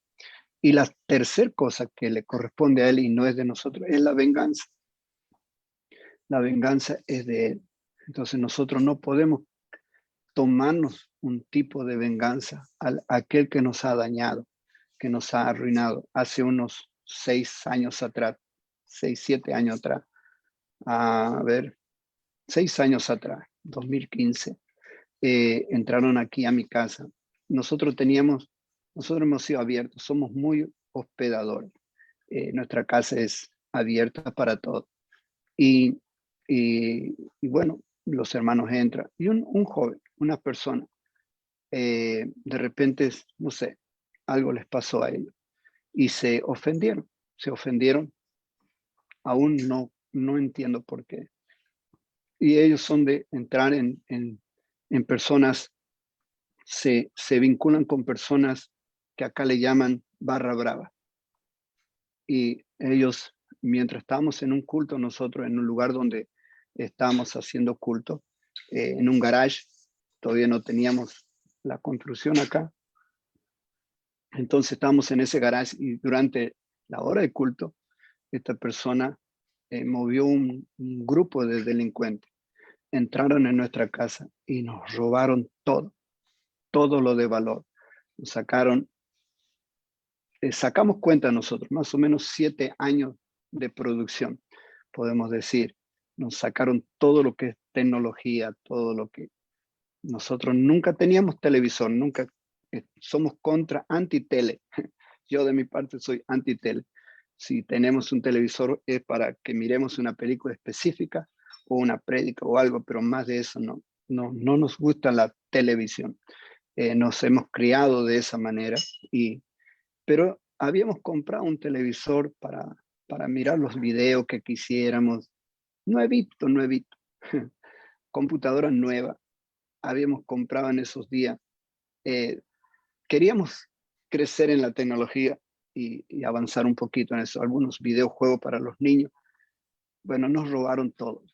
Y la tercera cosa que le corresponde a Él y no es de nosotros es la venganza. La venganza es de Él. Entonces nosotros no podemos tomarnos un tipo de venganza a aquel que nos ha dañado, que nos ha arruinado. Hace unos 6 años atrás, 6, 7 años atrás, 6 años atrás, 2015, entraron aquí a mi casa. Nosotros hemos sido abiertos, somos muy hospedadores. Nuestra casa es abierta para todo. Y bueno, los hermanos entran. Y un joven, una persona, de repente, no sé, algo les pasó a ellos. Y se ofendieron. Aún no entiendo por qué. Y ellos son de entrar en personas, se vinculan con personas que acá le llaman barra brava. Y ellos, mientras estábamos en un culto, nosotros en un lugar donde estábamos haciendo culto, en un garage, todavía no teníamos la construcción acá. Entonces estábamos en ese garage y durante la hora de culto, esta persona movió un grupo de delincuentes. Entraron en nuestra casa y nos robaron todo lo de valor. Nos sacaron, sacamos cuenta nosotros, más o menos 7 años de producción, podemos decir. Nos sacaron todo lo que es tecnología, todo lo que nosotros nunca teníamos televisor, nunca somos anti-tele. Yo de mi parte soy anti-tele. Si tenemos un televisor es para que miremos una película específica o una prédica o algo, pero más de eso no nos gusta la televisión. Nos hemos criado de esa manera, pero habíamos comprado un televisor para mirar los videos que quisiéramos. Nuevito. Computadora nueva. Habíamos comprado en esos días. Queríamos crecer en la tecnología y avanzar un poquito en eso. Algunos videojuegos para los niños. Bueno, nos robaron todo.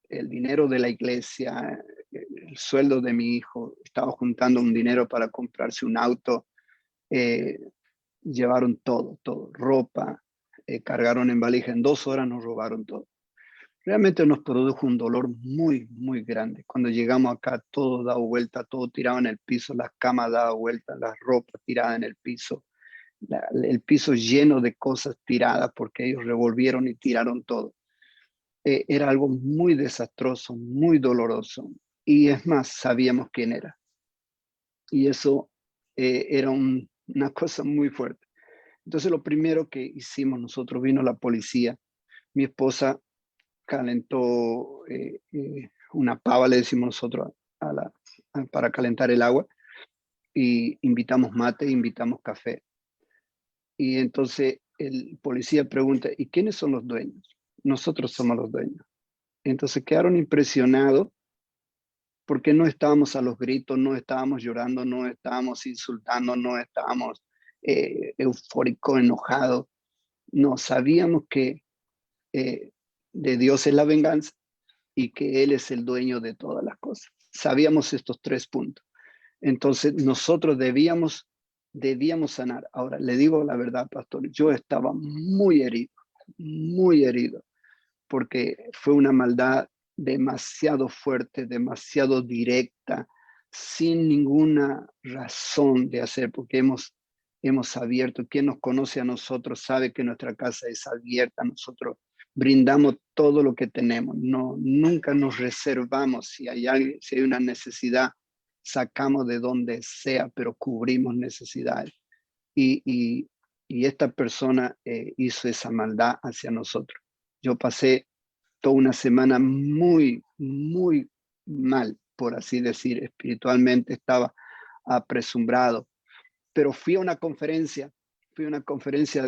El dinero de la iglesia, el sueldo de mi hijo. Estaba juntando un dinero para comprarse un auto. llevaron todo, ropa, cargaron en valija, en 2 horas nos robaron todo. Realmente nos produjo un dolor muy, muy grande. Cuando llegamos acá, todo dado vuelta, todo tirado en el piso, las camas dadas vuelta, las ropas tiradas en el piso, el piso lleno de cosas tiradas porque ellos revolvieron y tiraron todo. Era algo muy desastroso, muy doloroso. Y es más, sabíamos quién era. Y eso era una cosa muy fuerte. Entonces lo primero que hicimos nosotros, vino la policía, mi esposa calentó una pava, le decimos nosotros, para calentar el agua, y invitamos mate, invitamos café. Y entonces el policía pregunta, ¿y quiénes son los dueños? Nosotros somos los dueños. Entonces quedaron impresionados porque no estábamos a los gritos, no estábamos llorando, no estábamos insultando, no estábamos eufóricos, enojados. No, sabíamos que de Dios es la venganza y que Él es el dueño de todas las cosas. Sabíamos estos 3 puntos. Entonces nosotros debíamos sanar. Ahora, le digo la verdad, pastor, yo estaba muy herido, porque fue una maldad demasiado fuerte, demasiado directa, sin ninguna razón de hacer, porque hemos abierto. Quien nos conoce a nosotros sabe que nuestra casa es abierta. Nosotros brindamos todo lo que tenemos. No, nunca nos reservamos. Si hay una necesidad, sacamos de donde sea, pero cubrimos necesidades. Y esta persona hizo esa maldad hacia nosotros. Yo pasé toda una semana muy, muy mal, por así decir. Espiritualmente estaba apresurado, pero fui a una conferencia,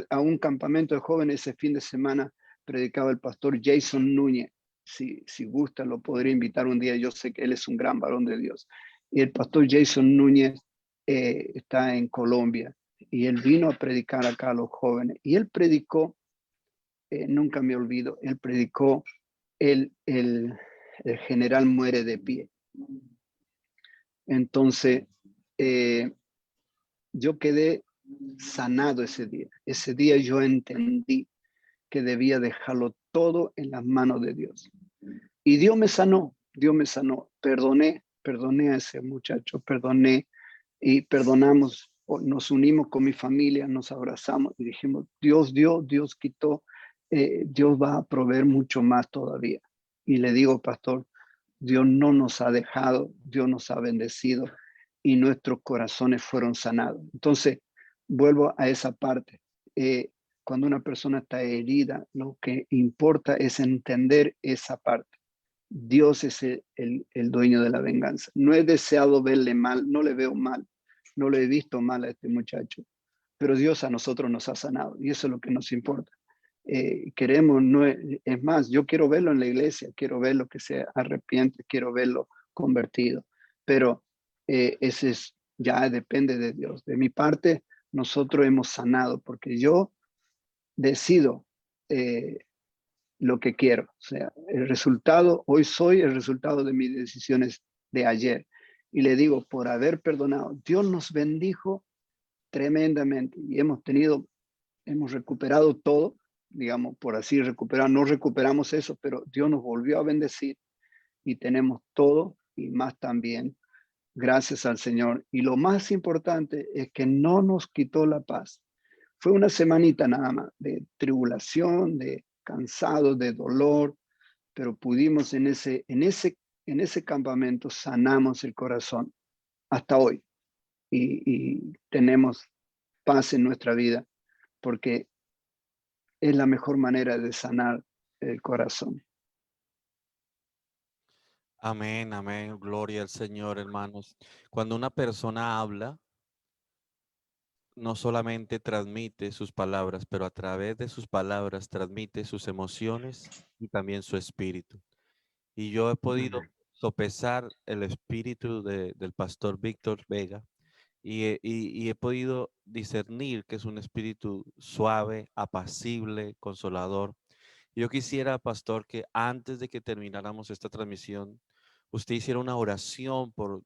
a un campamento de jóvenes ese fin de semana. Predicaba el pastor Jason Núñez. Si gusta, lo podría invitar un día. Yo sé que él es un gran varón de Dios. Y el pastor Jason Núñez está en Colombia y él vino a predicar acá a los jóvenes. Y él predicó, nunca me olvido, él predicó el general muere de pie. Entonces, yo quedé sanado ese día. Ese día yo entendí que debía dejarlo todo en las manos de Dios. Y Dios me sanó. Perdoné a ese muchacho, perdoné y perdonamos, nos unimos con mi familia, nos abrazamos y dijimos, Dios dio, Dios quitó, Dios va a proveer mucho más todavía. Y le digo, pastor, Dios no nos ha dejado, Dios nos ha bendecido y nuestros corazones fueron sanados. Entonces, vuelvo a esa parte. Cuando una persona está herida, lo que importa es entender esa parte. Dios es el dueño de la venganza. No he deseado verle mal, no le veo mal, no le he visto mal a este muchacho, pero Dios a nosotros nos ha sanado y eso es lo que nos importa. Queremos, no es más, yo quiero verlo en la iglesia, quiero verlo que se arrepiente, quiero verlo convertido, pero ese ya depende de Dios. De mi parte, nosotros hemos sanado porque yo decido lo que quiero. O sea, el resultado, hoy soy el resultado de mis decisiones de ayer. Y le digo, por haber perdonado, Dios nos bendijo tremendamente y hemos recuperado todo, digamos, por así recuperar, no recuperamos eso, pero Dios nos volvió a bendecir y tenemos todo y más también, gracias al Señor. Y lo más importante es que no nos quitó la paz. Fue una semanita nada más de tribulación, de cansado, de dolor, pero pudimos en ese campamento sanamos el corazón hasta hoy y tenemos paz en nuestra vida porque es la mejor manera de sanar el corazón. Amén, amén. Gloria al Señor, hermanos. Cuando una persona habla, no solamente transmite sus palabras, pero a través de sus palabras transmite sus emociones y también su espíritu. Y yo he podido sopesar el espíritu del pastor Víctor Vega y he podido discernir que es un espíritu suave, apacible, consolador. Yo quisiera, pastor, que antes de que termináramos esta transmisión, usted hiciera una oración por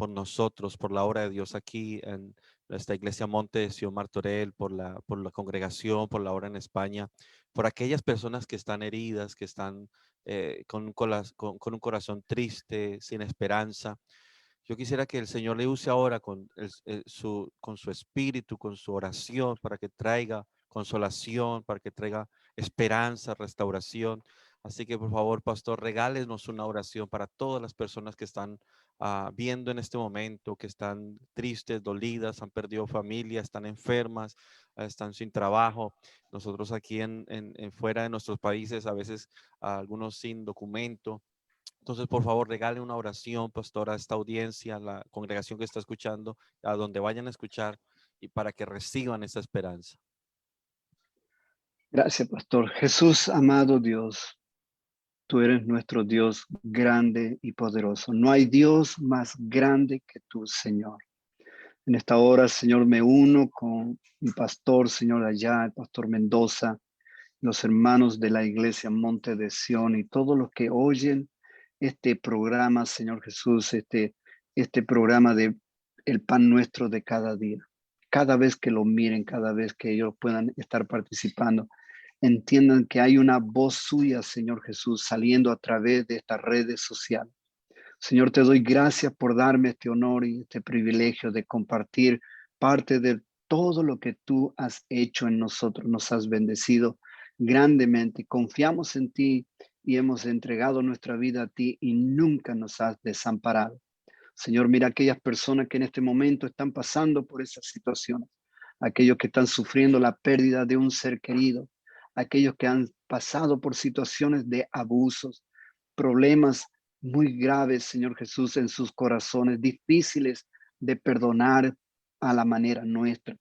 nosotros, por la obra de Dios aquí en esta iglesia Monte de Sion Martorell, por la congregación, por la obra en España, por aquellas personas que están heridas, que están con un corazón triste, sin esperanza. Yo quisiera que el Señor le use ahora con su espíritu, con su oración, para que traiga consolación, para que traiga esperanza, restauración. Así que por favor, pastor, regálenos una oración para todas las personas que están viendo en este momento, que están tristes, dolidas, han perdido familia, están enfermas, están sin trabajo. Nosotros aquí en fuera de nuestros países, a veces algunos sin documento. Entonces, por favor, regale una oración, pastor, a esta audiencia, a la congregación que está escuchando, a donde vayan a escuchar y para que reciban esa esperanza. Gracias, pastor. Jesús, amado Dios, tú eres nuestro Dios grande y poderoso. No hay Dios más grande que tú, Señor. En esta hora, Señor, me uno con mi pastor, Señor, allá, el pastor Mendoza, los hermanos de la iglesia Monte de Sion y todos los que oyen este programa, Señor Jesús, este programa de el pan nuestro de cada día. Cada vez que lo miren, cada vez que ellos puedan estar participando, entiendan que hay una voz suya, Señor Jesús, saliendo a través de estas redes sociales. Señor, te doy gracias por darme este honor y este privilegio de compartir parte de todo lo que tú has hecho en nosotros. Nos has bendecido grandemente. Confiamos en ti y hemos entregado nuestra vida a ti y nunca nos has desamparado. Señor, mira aquellas personas que en este momento están pasando por esas situaciones, aquellos que están sufriendo la pérdida de un ser querido, aquellos que han pasado por situaciones de abusos, problemas muy graves, Señor Jesús, en sus corazones, difíciles de perdonar a la manera nuestra.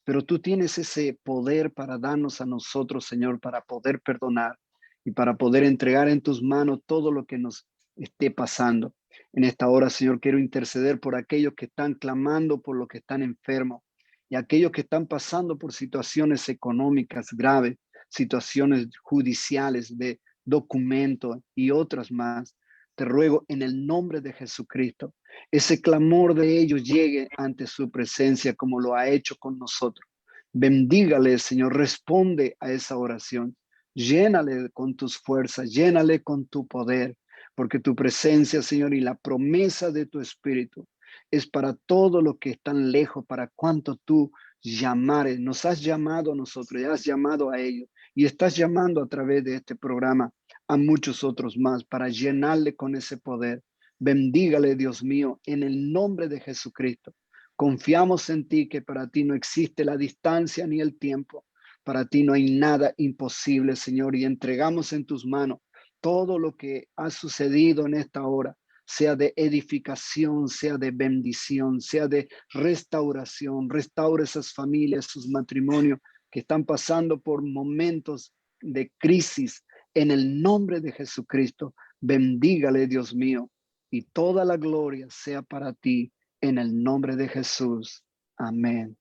Pero tú tienes ese poder para darnos a nosotros, Señor, para poder perdonar y para poder entregar en tus manos todo lo que nos esté pasando. En esta hora, Señor, quiero interceder por aquellos que están clamando por los que están enfermos y aquellos que están pasando por situaciones económicas graves, situaciones judiciales de documentos y otras más. Te ruego en el nombre de Jesucristo, ese clamor de ellos llegue ante su presencia como lo ha hecho con nosotros. Bendígale, Señor, responde a esa oración. Llénale con tus fuerzas, llénale con tu poder, porque tu presencia, Señor, y la promesa de tu Espíritu es para todo lo que están lejos, para cuanto tú llamares. Nos has llamado a nosotros, y has llamado a ellos, y estás llamando a través de este programa a muchos otros más para llenarle con ese poder. Bendígale, Dios mío, en el nombre de Jesucristo. Confiamos en ti, que para ti no existe la distancia ni el tiempo. Para ti no hay nada imposible, Señor, y entregamos en tus manos todo lo que ha sucedido en esta hora, sea de edificación, sea de bendición, sea de restauración. Restaura esas familias, sus matrimonios que están pasando por momentos de crisis. En el nombre de Jesucristo, bendígale, Dios mío, y toda la gloria sea para ti, en el nombre de Jesús. Amén.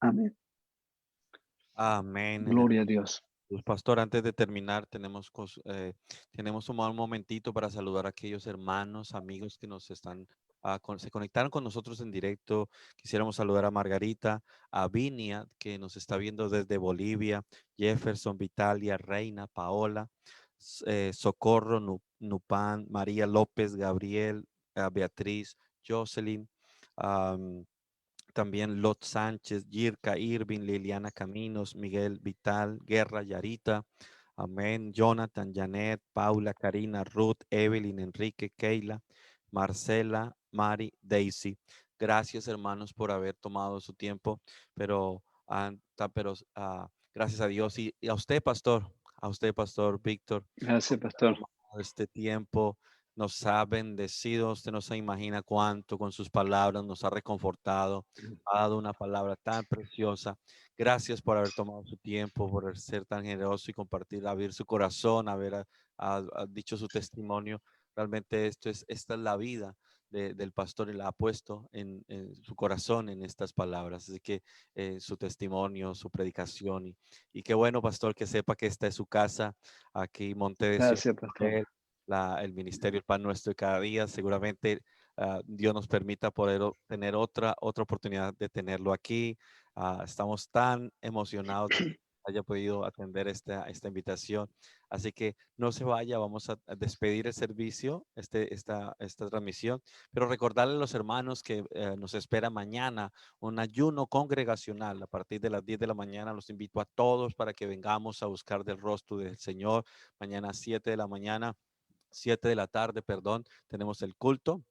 Amén. Amén. Gloria a Dios. Pues, pastor, antes de terminar, tenemos un momentito para saludar a aquellos hermanos, amigos que nos están, se conectaron con nosotros en directo. Quisiéramos saludar a Margarita, a Vinia, que nos está viendo desde Bolivia, Jefferson, Vitalia, Reina, Paola, Socorro, Nupan, María López, Gabriel, Beatriz, Jocelyn, también Lot Sánchez, Yirka Irving, Liliana Caminos, Miguel Vital, Guerra, Yarita, Amén, Jonathan, Janet, Paula, Karina, Ruth, Evelyn, Enrique, Keila, Marcela, Mari, Daisy. Gracias, hermanos, por haber tomado su tiempo, pero gracias a Dios y a usted, pastor Víctor, Gracias, pastor. este tiempo nos ha bendecido. Usted no se imagina cuánto con sus palabras nos ha reconfortado, ha dado una palabra tan preciosa. Gracias por haber tomado su tiempo, por ser tan generoso y compartir, abrir su corazón, ha dicho su testimonio. Realmente esta es la vida del pastor y la ha puesto en su corazón en estas palabras. Así que su testimonio, su predicación y qué bueno, pastor, que sepa que esta es su casa aquí, Monte de Sion. Gracias, pastor. el ministerio El Pan Nuestro de cada día. Seguramente Dios nos permita poder tener otra oportunidad de tenerlo aquí. Estamos tan emocionados de que haya podido atender esta invitación. Así que no se vaya, vamos a despedir el servicio, esta transmisión, pero recordarle a los hermanos que nos espera mañana un ayuno congregacional a partir de las 10 de la mañana. Los invito a todos para que vengamos a buscar del rostro del Señor. Mañana 7 de la mañana, 7 de la tarde, perdón, tenemos el culto.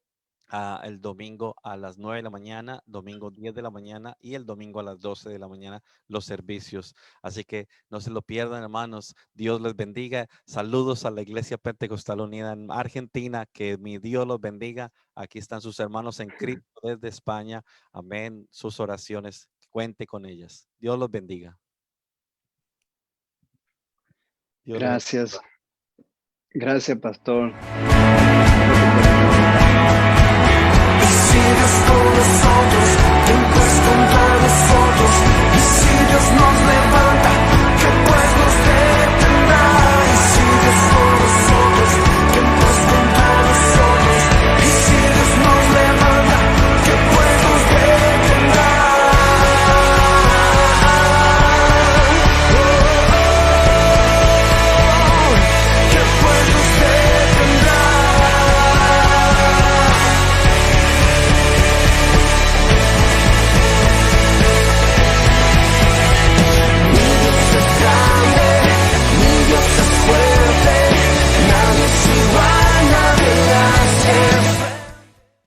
El domingo a las 9 de la mañana, domingo 10 de la mañana y el domingo a las 12 de la mañana los servicios. Así que no se lo pierdan, hermanos. Dios les bendiga. Saludos a la Iglesia Pentecostal Unida en Argentina. Que mi Dios los bendiga. Aquí están sus hermanos en Cristo desde España. Amén. Sus oraciones, cuente con ellas. Dios los bendiga. Dios los Gracias. Gracias, pastor. Si Dios con nosotros, ¿quién pues contra nosotros? Y si Dios nos levanta, ¿qué pues nos detendrá? Y si Dios con